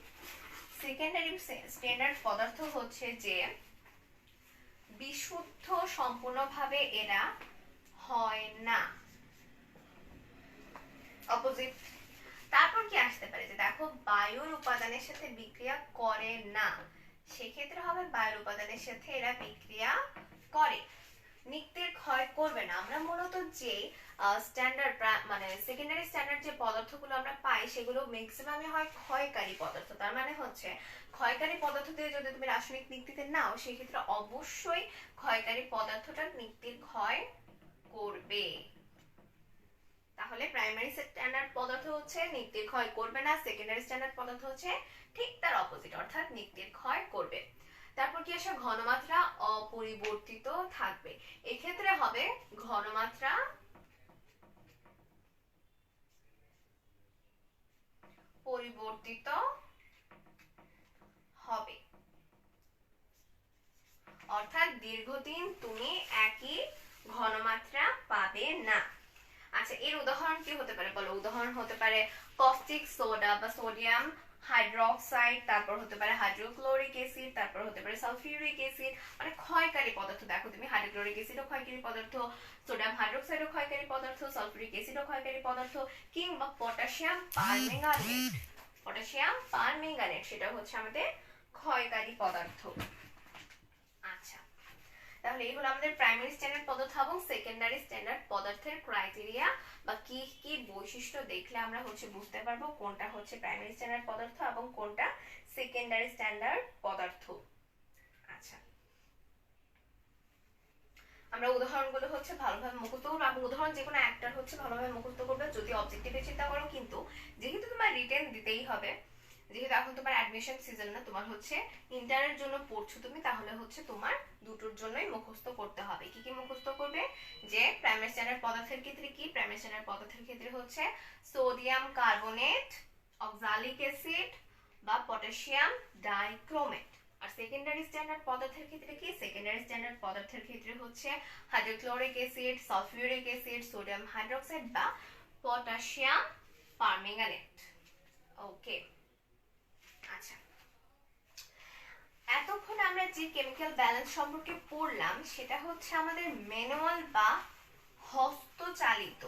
সেকেন্ডারি স্ট্যান্ডার্ড পদার্থ হচ্ছে যে বিশুদ্ধ সম্পূর্ণভাবে এরা হয় না, অপোজিট। তারপর কি আসতে পারে যে দেখো বায়ুর উপাদানের সাথে বিক্রিয়া করে না, সেক্ষেত্রে হবে বায়ুর উপাদানের সাথে এরা বিক্রিয়া করে। নিত্যের ক্ষয় করবে না। আমরা মূলত যে স্ট্যান্ডার্ড মানে সেকেন্ডারি স্ট্যান্ডার্ড যে পদার্থগুলো আমরা পাই সেগুলো ম্যাক্সিমামই হয় ক্ষয়কারী পদার্থ। তার মানে হচ্ছে ক্ষয়কারী পদার্থ দিয়ে যদি তুমি রাসায়নিক নিক্তিতে নাও সেক্ষেত্রে অবশ্যই ক্ষয়কারী পদার্থটা নিত্যের ক্ষয় করবে। তাহলে প্রাইমারি স্ট্যান্ডার্ড পদার্থ হচ্ছে নিত্যের ক্ষয় করবে না, সেকেন্ডারি স্ট্যান্ডার্ড পদার্থ হচ্ছে ঠিক তার অপোজিট, অর্থাৎ নিত্যের ক্ষয় করবে। তারপর কি আসে? ঘনমাত্রা অপরিবর্তিত থাকবে। এক্ষেত্রে হবে ঘনমাত্রা পরিবর্তিত হবে, অর্থাৎ দীর্ঘদিন তুমি একই ঘনমাত্রা পাবে না। আচ্ছা, এর উদাহরণ কি হতে পারে বলো? উদাহরণ হতে পারে কস্টিক সোডা বা সোডিয়াম হাইড্রোক্সাইড, তারপর হতে পারে হাইড্রোক্লোরিক অ্যাসিড, তারপর হতে পারে সালফিউরিক অ্যাসিড, মানে ক্ষয়কারী পদার্থ। দেখো তুমি হাইড্রোক্লোরিক অ্যাসিডও ক্ষয়কারী পদার্থ, সোডিয়াম হাইড্রোক্সাইডও ক্ষয়কারী পদার্থ, সালফিউরিক অ্যাসিডও ক্ষয়কারী পদার্থ, কিংবা পটাশিয়াম পারম্যাঙ্গানেট, পটাশিয়াম পারম্যাঙ্গানেট সেটা হচ্ছে আমাদের ক্ষয়কারী পদার্থ। আচ্ছা, তাহলে এই হলো আমাদের প্রাইমারি স্ট্যান্ডার্ড পদার্থ এবং সেকেন্ডারি স্ট্যান্ডার্ড পদার্থের ক্রাইটেরিয়া বা কি কি বৈশিষ্ট্য দেখলে আমরা হচ্ছে বুঝতে পারবো কোনটা হচ্ছে প্রাইমারি স্ট্যান্ডার্ড পদার্থ এবং কোনটা সেকেন্ডারি স্ট্যান্ডার্ড পদার্থ। আচ্ছা, আমরা উদাহরণগুলো হচ্ছে ভালোভাবে মুখস্থ করবো এবং উদাহরণ যে কোনো একটার হচ্ছে ভালোভাবে মুখস্থ করবে যদি অবজেক্টিভে চিন্তা করো। কিন্তু যেহেতু তোমার রিটেন দিতেই হবে, যেহেতু এখন তোমার অ্যাডমিশন সিজন না, তোমার হচ্ছে ইন্টারের জন্য পড়ছো তুমি, তাহলে হচ্ছে তোমার দুটোর জন্যই মুখস্থ করতে হবে। কি কি মুখস্থ করবে? যে প্রাইমারি স্ট্যান্ডার্ড পদার্থের ক্ষেত্রে কি? প্রাইমারি স্ট্যান্ডার্ড পদার্থের ক্ষেত্রে হচ্ছে সোডিয়াম কার্বনেট, অক্সালিক অ্যাসিড বা পটাশিয়াম ডাইক্রোমেট। আর সেকেন্ডারি স্ট্যান্ডার্ড পদার্থের ক্ষেত্রে কি? সেকেন্ডারি স্ট্যান্ডার্ড পদার্থের ক্ষেত্রে হচ্ছে hydrochloric acid, sulphuric acid, sodium hydroxide বা পটাশিয়াম পারম্যাঙ্গানেট। ওকে, আচ্ছা, এতক্ষণ আমরা যে কেমিক্যাল ব্যালেন্স সম্পর্কে পড়লাম সেটা হচ্ছে আমাদের ম্যানুয়াল বা হস্তচালিত,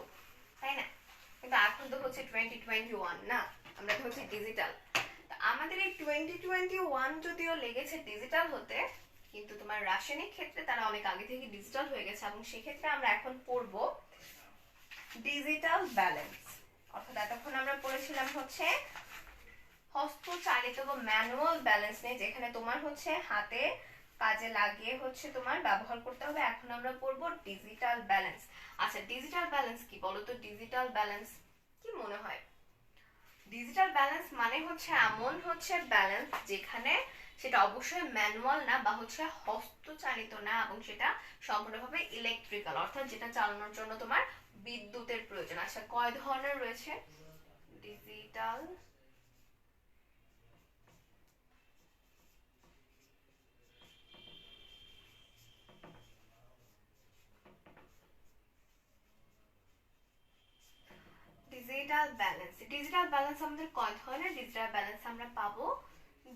তাই না? কিন্তু এখন তো হচ্ছে 2021 না, আমরা তো হচ্ছে ডিজিটাল। আমাদের এই 2021 যদিও লেগেছে ডিজিটাল হতে, কিন্তু তোমার রাসায়নিক ক্ষেত্রে তারা অনেক আগে থেকে ডিজিটাল হয়ে গেছে এবং সেক্ষেত্রে আমরা এখন পড়ব ডিজিটাল ব্যালেন্স। অর্থাৎ এতক্ষণ আমরা পড়েছিলাম হচ্ছে হস্তচালিত বা ম্যানুয়াল ব্যালেন্স নেই, যেখানে তোমার হচ্ছে হাতে কাজে লাগিয়ে হচ্ছে তোমার ব্যবহার করতে হবে। এখন আমরা পড়ব ডিজিটাল ব্যালেন্স। আচ্ছা, ডিজিটাল ব্যালেন্স কি বলো তো? ডিজিটাল ব্যালেন্স কি মনে হয়? ডিজিটাল ব্যালেন্স মানে হচ্ছে এমন হচ্ছে ব্যালেন্স যেখানে সেটা অবশ্যই ম্যানুয়াল না বা হচ্ছে হস্তচালিত না এবং সেটা সম্পূর্ণভাবে ইলেকট্রিক্যাল, অর্থাৎ যেটা চালানোর জন্য তোমার বিদ্যুতের প্রয়োজন। আচ্ছা, কয় ধরনের রয়েছে digital digital balance? Digital balance আমাদের কয় ধরনের? ডিজিটাল ব্যালেন্স আমরা পাবো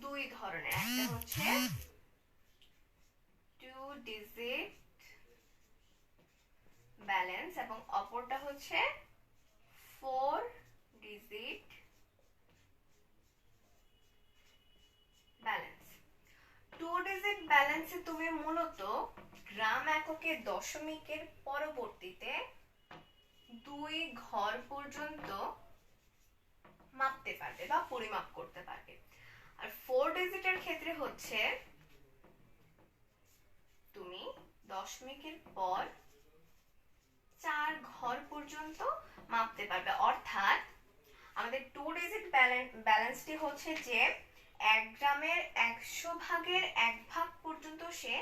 দুই ধরনের। একটা হচ্ছে টু ডিজিট ব্যালেন্স এবং অপরটা হচ্ছে four digit balance. Two digit ব্যালেন্সে তুমি মূলত গ্রাম এককে দশমিকের পরবর্তীতে 2 ঘর পর্যন্ত মাপতে পারবে বা পরিমাপ করতে পারবে। আর 4 ডিজিটের ক্ষেত্রে হচ্ছে তুমি দশমিকের পর 4 ঘর পর্যন্ত মাপতে পারবে। অর্থাৎ আমাদের 2 ডিজিট ব্যালেন্সটি হচ্ছে যে 1 গ্রামের 100 ভাগের 1 ভাগ পর্যন্ত সে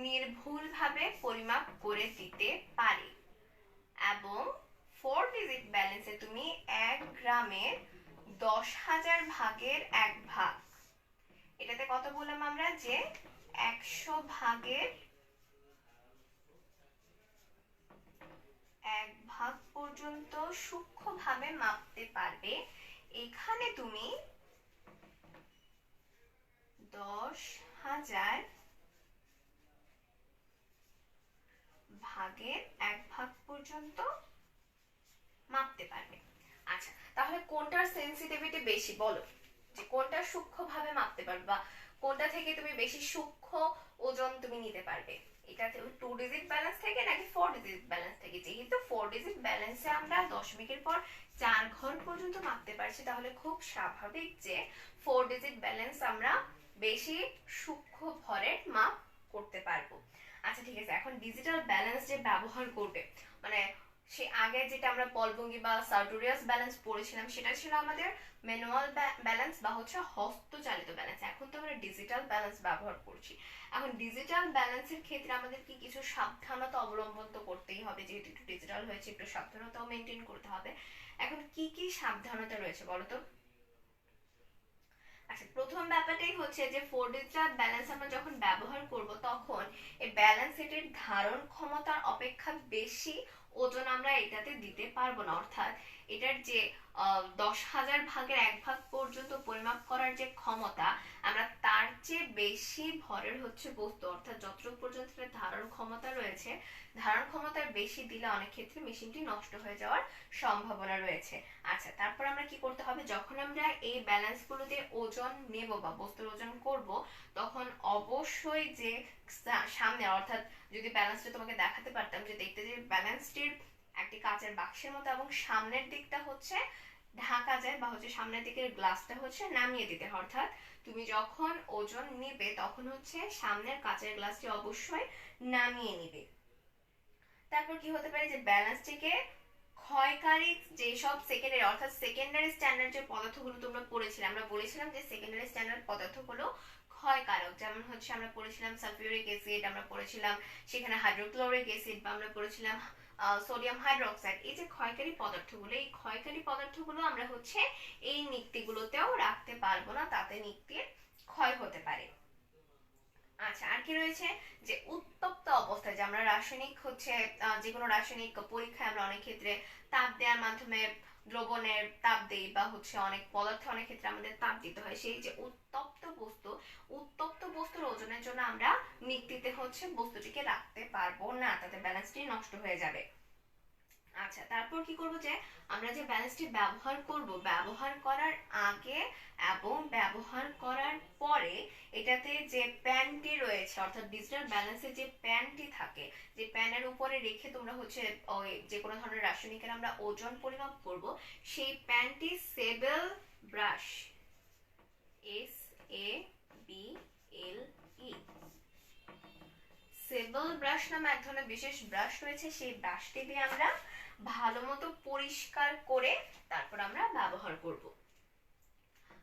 নির্ভুলভাবে পরিমাপ করে দিতে পারে, এবং 4 ডিজিট ব্যালেন্সে তুমি 1 গ্রামের 10,000 ভাগের 1 ভাগ, এটাতে কত বললাম আমরা? যে 100 ভাগের 1 ভাগ পর্যন্ত সূক্ষ্মভাবে মাপতে পারবে। এখানে তুমি 10,000 ভাগের 1 ভাগ পর্যন্ত মাপতে পারবে। আচ্ছা, তাহলে কোনটার সেন্সিটিভিটি বেশি বলো, যে কোনটা সূক্ষ্মভাবে মাপতে পারবে বা কোনটা থেকে তুমি বেশি সূক্ষ্ম ওজন তুমি নিতে পারবে, এটা 2 ডিজিট ব্যালেন্স থেকে নাকি 4 ডিজিট ব্যালেন্স থেকে? যেহেতু 4 ডিজিট ব্যালেন্সে আমরা দশমিকের পর 4 ঘর পর্যন্ত মাপতে পারছি, তাহলে খুব স্বাভাবিক যে 4 ডিজিট ব্যালেন্স আমরা বেশি সূক্ষ্ম ভরের মাপ করতে পারবো। আচ্ছা ঠিক আছে, এখন ডিজিটাল ব্যালেন্স যে ব্যবহার করবে, মানে সে আগে যেটা আমরা পলভঙ্গি বা সার্টোরিয়াস ব্যালেন্স পড়েছিলাম সেটা ছিল আমাদের ম্যানুয়াল ব্যালেন্স বা হচ্ছে হস্তচালিত ব্যালেন্স। এখন তো আমরা ডিজিটাল ব্যালেন্স ব্যবহার করছি। এখন ডিজিটাল ব্যালেন্সের ক্ষেত্রে আমাদের কি কিছু সাবধানতা অবলম্বন তো করতেই হবে, যেহেতু একটু ডিজিটাল হয়েছে একটু সাবধানতাও মেনটেন করতে হবে। এখন কি কি সাবধানতা রয়েছে বলো তো? আচ্ছা, প্রথম ব্যাপারটাই হচ্ছে যে 4 ডিজিটাল ব্যালেন্স আমরা যখন ব্যবহার করব তখন এই ব্যালেন্স সেটের ধারণ ক্ষমতার অপেক্ষা বেশি ওজন আমরা এটাতে দিতে পারবো না। অর্থাৎ এটার যে 10,000 ভাগের 1 ভাগ পর্যন্ত পরিমাপ করার যে ক্ষমতা, আমরা তার চেয়ে বেশি ভরের হচ্ছে বস্তু, অর্থাৎ যতটুকু পর্যন্ত ধারণ ক্ষমতা রয়েছে, ধারণ ক্ষমতার বেশি দিলে অনেক ক্ষেত্রে মেশিনটি নষ্ট হয়ে যাওয়ার সম্ভাবনা রয়েছে। আচ্ছা, তারপর আমরা কি করতে হবে, যখন আমরা এই ব্যালেন্স গুলোতে ওজন নেব বা বস্তুর ওজন করব, তখন অবশ্যই যে সামনে, অর্থাৎ যদি ব্যালেন্সটা তোমাকে দেখাতে পারতাম, যে দেখতে যে ব্যালেন্সটির একটি কাচের বাক্সের মতো এবং সামনের দিকটা হচ্ছে ঢাকা যায় বা হচ্ছে সামনের দিকের গ্লাসটা হচ্ছে নামিয়ে দিতে। অর্থাৎ তুমি যখন ওজন নিবে তখন হচ্ছে সামনের কাচের গ্লাসটি অবশ্যই নামিয়ে নিবে। তারপর কি হতে পারে, যে ব্যালেন্সটিকে ক্ষয়কারী যেসব সেকেন্ডারি, অর্থাৎ সেকেন্ডারি স্ট্যান্ডার্ড যে পদার্থগুলো তোমরা পড়েছিলে, আমরা বলেছিলাম যে সেকেন্ডারি স্ট্যান্ডার্ড পদার্থগুলো ক্ষয়কারক, যেমন হচ্ছে আমরা পড়েছিলাম সালফিউরিক অ্যাসিড, আমরা পড়েছিলাম সেখানে হাইড্রোক্লোরিক অ্যাসিড, বা আমরা পড়েছিলাম সোডিয়াম হাইড্রোক্সাইড। এই যে ক্ষয়কারী পদার্থগুলো, এই ক্ষয়কারী পদার্থগুলো আমরা হচ্ছে এই নিক্তিগুলোতেও রাখতে পারবো না, তাতে নিক্তির ক্ষয় হতে পারে। আচ্ছা, আর কি রয়েছে, যে উত্তপ্ত অবস্থায়, যে আমরা রাসায়নিক হচ্ছে যে কোনো রাসায়নিক পরীক্ষায় আমরা অনেক ক্ষেত্রে তাপ দেওয়ার মাধ্যমে দ্রবণের তাপ দেই, বা হচ্ছে অনেক পদার্থে অনেক ক্ষেত্রে আমাদের তাপ দিতে হয়, সেই যে উত্তপ্ত বস্তু, উত্তপ্ত বস্তুর ওজনের জন্য আমরা নিক্তিতে হচ্ছে বস্তুটিকে রাখতে পারবো না, তাতে ব্যালেন্সটি নষ্ট হয়ে যাবে। আচ্ছা, তারপর কি করব, যে আমরা যে ব্যালেন্সটি ব্যবহার করব, ব্যবহার করার আগে এবং ব্যবহার করার পরে এটাতে যে প্যানটি রয়েছে, অর্থাৎ ডিজিটাল ব্যালেন্সে যে প্যানটি থাকে, যে প্যানের উপরে রেখে তোমরা হচ্ছে ওই যে কোনো ধরনের রাসায়নিকের আমরা ওজন পরিমাপ করব, সেই প্যানটি সেবেল ব্রাশ, SABLE, সেবল ব্রাশ নামে এক ধরনের বিশেষ ব্রাশ রয়েছে, সেই ব্রাশটি দিয়ে আমরা ভালো মতো পরিষ্কার করে তারপর আমরা ব্যবহার করব।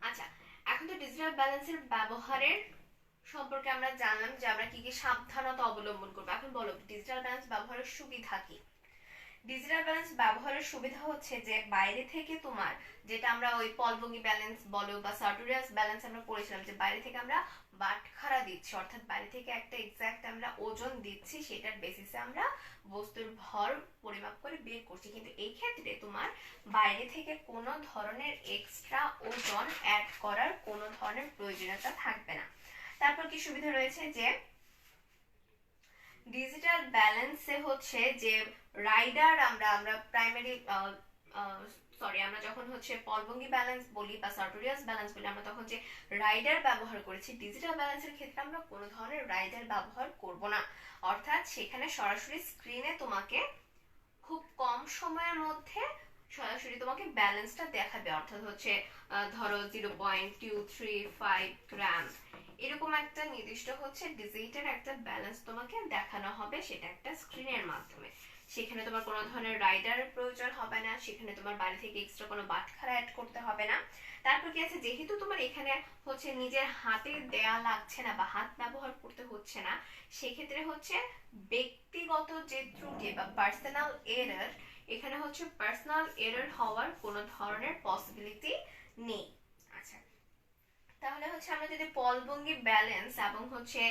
আচ্ছা, এখন তো ডিজিটাল ব্যালেন্সের ব্যবহারের সম্পর্কে আমরা জানলাম, যে আমরা কি কি সাবধানতা অবলম্বন করবো। এখন বলো, ডিজিটাল ব্যালেন্স ব্যবহারের সুবিধা কি? ডিজিটাল ব্যালেন্স ব্যবহারের সুবিধা হচ্ছে যে বাইরে থেকে তোমার, যেটা আমরা ওই পলভঙ্গি ব্যালেন্স বলো বা সার্টোরিয়াস ব্যালেন্স আমরা পড়েছিলাম, যে বাইরে থেকে আমরা বাটখারা দিচ্ছি, অর্থাৎ বাইরে থেকে একটা এক্সাক্ট আমরা ওজন দিচ্ছি, সেটার বেসিসে আমরা বস্তুর ভর পরিমাপ করে বের করছি। কিন্তু এই ক্ষেত্রে তোমার বাইরে থেকে কোনো ধরনের এক্সট্রা ওজন অ্যাড করার কোনো ধরনের প্রয়োজনীয়তা থাকবে না। তারপর কি সুবিধা রয়েছে, যে ডিজিটাল ব্যালেন্সে হচ্ছে যে রাইডার, আমরা প্রাইমারি সরি, আমরা যখন হচ্ছে পলভঙ্গি ব্যালেন্স বলি বা সার্টোরিয়াস ব্যালেন্স বলি, আমরা তখন যে রাইডার ব্যবহার করেছি, ডিজিটাল ব্যালেন্সের ক্ষেত্রে আমরা কোনো ধরনের রাইডার ব্যবহার করব না। অর্থাৎ সেখানে সরাসরি স্ক্রিনে তোমাকে খুব কম সময়ের মধ্যে সরাসরি তোমাকে ব্যালেন্সটা দেখাবে, অর্থাৎ হচ্ছে ধরো 0.235 গ্রাম, এরকম একটা নির্দিষ্ট হচ্ছে ডিজিটের একটা ব্যালেন্স তোমাকে দেখানো হবে, সেটা একটা স্ক্রিনের মাধ্যমে। সেখানে তোমার কোনো ধরনের রাইডারের প্রয়োজন হবে না, সেখানে তোমার বাড়ি থেকে এক্সট্রা কোনো বাটখারা অ্যাড করতে হবে না। তারপর কি আছে, যেহেতু তোমার এখানে হচ্ছে নিজের হাতে দেয়া লাগছে না বা হাত ব্যবহার করতে হচ্ছে না, সেক্ষেত্রে হচ্ছে ব্যক্তিগত যে ত্রুটি বা পার্সোনাল এরর, এখানে হচ্ছে পার্সোনাল এরর হওয়ার কোনো ধরনের পসিবিলিটি নেই। আচ্ছা, তাহলে হচ্ছে আমরা যদি পলভঙ্গি ব্যালেন্স এবং হচ্ছে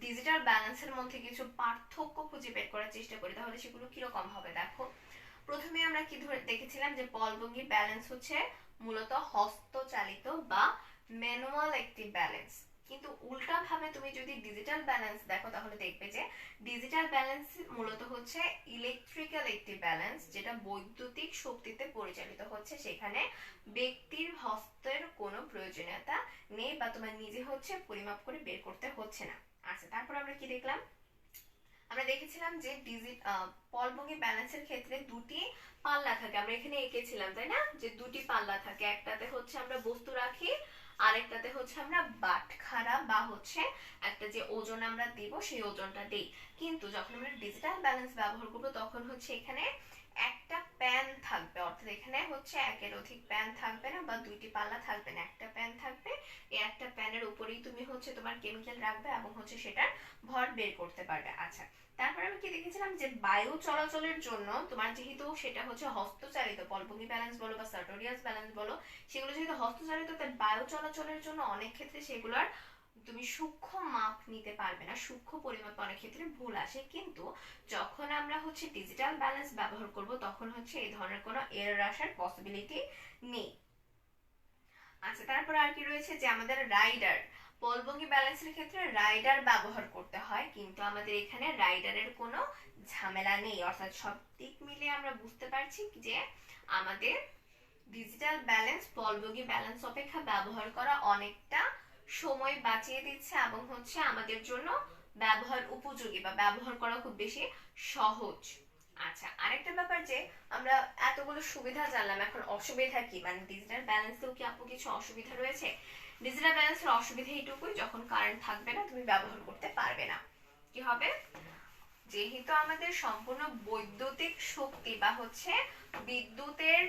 ডিজিটাল ব্যালেন্সের মধ্যে কিছু পার্থক্য খুঁজে বের করার চেষ্টা করি, তাহলে সেগুলো কিরকম হবে দেখো। প্রথমে আমরা কি ধরে দেখেছিলাম, যে পলভঙ্গি ব্যালেন্স হচ্ছে মূলত হস্তচালিত বা ম্যানুয়াল একটি ব্যালেন্স, কিন্তু উল্টা ভাবে তুমি যদি ডিজিটাল ব্যালেন্স দেখো তাহলে দেখবে যে ডিজিটাল ব্যালেন্স মূলত হচ্ছে ইলেকট্রিক্যাল একটি ব্যালেন্স, যেটা বৈদ্যুতিক শক্তিতে পরিচালিত হচ্ছে। সেখানে ব্যক্তির হস্তের কোনো প্রয়োজনীয়তা নেই বা তোমার নিজে হচ্ছে পরিমাপ করে বের করতে হচ্ছে না। আচ্ছা, তারপর আমরা কি দেখলাম? আমরা দেখেছিলাম যে পলভঙ্গি ব্যালেন্সের ক্ষেত্রে দুটি পাল্লা থাকে। আমরা এখানে এঁকেছিলাম তাই না, যে দুটি পাল্লা থাকে, একটাতে হচ্ছে আমরা বস্তু রাখি, আরেকটাতে হচ্ছে আমরা বাটখারা বা হচ্ছে একটা যে ওজন আমরা দিব সেই ওজনটা দেই। কিন্তু যখন আমরা ডিজিটাল ব্যালেন্স ব্যবহার করব তখন হচ্ছে এখানে একটা প্যান থাকবে, অর্থাৎ এখানে হচ্ছে একের অধিক প্যান থাকবে না বা দুইটি পাল্লা থাকবে না, একটা প্যান থাকবে। এই একটা প্যানের উপরেই তুমি হচ্ছে তোমার কেমিক্যাল রাখবে এবং হচ্ছে সেটার ভর বের করতে পারবে। আচ্ছা, তারপরে আমি কি দেখেছিলাম যে বায়ু চলাচলের জন্য তোমার যেহেতু সেটা হচ্ছে হস্তচালিত, পলভঙ্গি ব্যালেন্স বলো বা সার্টোরিয়াস ব্যালেন্স বলো, সেগুলো যেহেতু হস্তচালিত, তাই বায়ু চলাচলের জন্য অনেক ক্ষেত্রে সেগুলোর তুমি সূক্ষ্ম মাপ নিতে পারবে না, সূক্ষ্ম পরিমাপ অনেক ক্ষেত্রে ভুল আসে। কিন্তু যখন আমরা হচ্ছে ডিজিটাল ব্যালেন্স ব্যবহার করব তখন হচ্ছে এই ধরনের কোনো এরর আসার পসিবিলিটি নেই। আচ্ছা, তারপর আর কি রয়েছে যে আমাদের রাইডার, পলভঙ্গি ব্যালেন্সের ক্ষেত্রে রাইডার ব্যবহার করতে হয়, কিন্তু আমাদের এখানে রাইডারের কোনো ঝামেলা নেই। অর্থাৎ সব দিক মিলিয়ে আমরা বুঝতে পারছি যে আমাদের ডিজিটাল ব্যালেন্স পলভঙ্গি ব্যালেন্স অপেক্ষা ব্যবহার করা অনেকটা সময় বাঁচিয়ে দিচ্ছে এবং হচ্ছে আমাদের জন্য ব্যবহার উপযোগী বা ব্যবহার করা খুব বেশি সহজ। আচ্ছা, আরেকটা ব্যাপার যে আমরা এতগুলো সুবিধা জানলাম, এখন অসুবিধা কি? মানে ডিজিটাল ব্যালেন্সেও কি আপু কিছু অসুবিধা রয়েছে? ডিজিটাল ব্যালেন্সের অসুবিধা এইটুকুই, যখন কারেন্ট থাকবে না তুমি ব্যবহার করতে পারবে না। কি হবে? যেহেতু আমাদের সম্পূর্ণ বৈদ্যুতিক শক্তি বা হচ্ছে বিদ্যুতের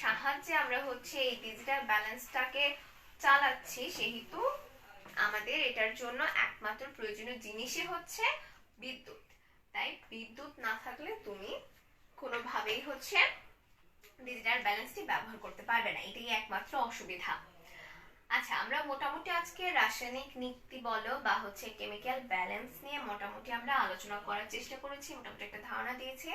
সাহায্যে আমরা হচ্ছে এই ডিজিটাল ব্যালেন্সটাকে চালাচ্ছি, সেহেতু আমাদের এটার জন্য একমাত্র প্রয়োজনীয় জিনিসই হচ্ছে বিদ্যুৎ। তাই বিদ্যুৎ না থাকলে তুমি কোনোভাবেই হচ্ছে ডিজিটাল ব্যালেন্সটি ব্যবহার করতে পারবে না, এটাই একমাত্র অসুবিধা। আচ্ছা, আমরা মোটামুটি আজকে রাসায়নিক নীতি বলো বা হচ্ছে কেমিক্যাল ব্যালেন্স নিয়ে মোটামুটি আমরা আলোচনা করার চেষ্টা করেছি, মোটামুটি একটা ধারণা দিয়েছি।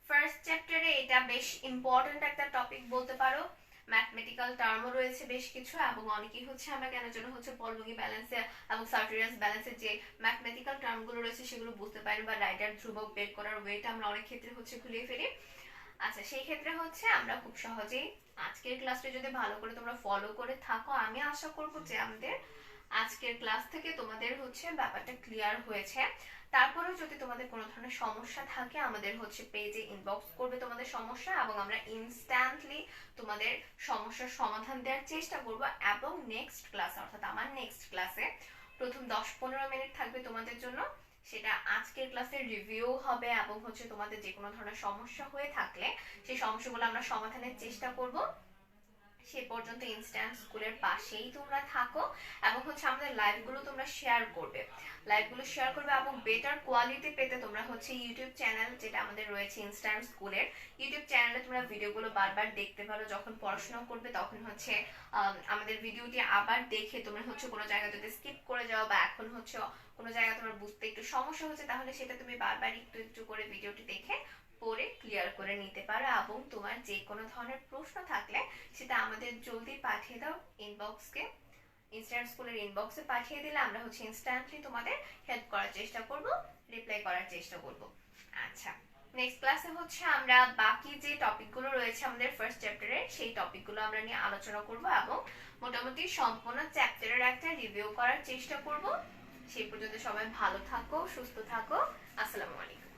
ফার্স্ট চ্যাপ্টারে এটা বেশ ইম্পর্টেন্ট একটা টপিক বলতে পারো, ম্যাথমেটিক্যাল টার্মও রয়েছে বেশ কিছু, এবং অনেকেই হচ্ছে আমরা কেন জন্য হচ্ছে পলভঙ্গি ব্যালেন্সে এবং সার্টোরিয়াস ব্যালেন্সের যে ম্যাথমেটিক্যাল টার্মগুলো রয়েছে সেগুলো বুঝতে পারি, বা রাইডার ধ্রুবক বের করার ওয়েটা আমরা অনেক ক্ষেত্রে হচ্ছে ভুলিয়ে ফেলি। আচ্ছা, সেই ক্ষেত্রে হচ্ছে আমরা খুব সহজেই আজকের ক্লাসটা যদি ভালো করে তোমরা ফলো করে থাকো, আমি আশা করব যে আমাদের আজকের ক্লাস থেকে তোমাদের হচ্ছে ব্যাপারটা ক্লিয়ার হয়েছে। তারপরেও যদি তোমাদের কোনো ধরনের সমস্যা থাকে আমাদের হচ্ছে পেজে ইনবক্স করবে তোমাদের সমস্যা, এবং আমরা ইনস্ট্যান্টলি তোমাদের সমস্যার সমাধান দেওয়ার চেষ্টা করব। এবং নেক্সট ক্লাসে, অর্থাৎ আমার নেক্সট ক্লাসে প্রথম 10-15 মিনিট থাকবে তোমাদের জন্য, সেটা আজকের ক্লাসের রিভিউ হবে, এবং হচ্ছে তোমাদের যে কোনো ধরনের সমস্যা হয়ে থাকলে সেই সমস্যাগুলো আমরা সমাধানের চেষ্টা করব। সে পর্যন্ত ইনস্ট্যান্ট স্কুলের পাশেই তোমরা থাকো, এবং হচ্ছে আমাদের লাইভগুলো তোমরা শেয়ার করবে, এবং বেটার কোয়ালিটি পেতে তোমরা হচ্ছে ইউটিউব চ্যানেল যেটা আমাদের রয়েছে ইনস্ট্যান্ট স্কুলের, ইউটিউব চ্যানেলে তোমরা ভিডিওগুলো বারবার দেখতে পারো। যখন পড়াশোনা করবে তখন হচ্ছে আমাদের ভিডিওটি আবার দেখে তোমরা হচ্ছে কোনো জায়গা যদি স্কিপ করে যাও বা এখন হচ্ছে কোনো জায়গা তোমার বুঝতে একটু সমস্যা হচ্ছে, তাহলে সেটা তুমি বারবার একটু একটু করে ভিডিওটি দেখে পড়ে ক্লিয়ার করে নিতে পারো। এবং তোমার যে কোনো ধরনের প্রশ্ন থাকলে সেটা আমাদের জলদি পাঠিয়ে দাও ইনবক্সকে, ইনস্ট্যান্ট স্কুলের ইনবক্সে পাঠিয়ে দিলে আমরা হচ্ছে ইনস্ট্যান্টলি তোমাদের হেল্প করার চেষ্টা করব, রিপ্লাই করার চেষ্টা করব। আচ্ছা, নেক্সট ক্লাসে হচ্ছে আমরা বাকি যে টপিকগুলো রয়েছে আমাদের ফার্স্ট চ্যাপ্টারে সেই টপিকগুলো আমরা নিয়ে আলোচনা করব, এবং মোটামুটি সম্পূর্ণ চ্যাপ্টারের একটা রিভিউ করার চেষ্টা করব। সেই পর্যন্ত সবাই ভালো থাকো, সুস্থ থাকো। আসসালামু আলাইকুম।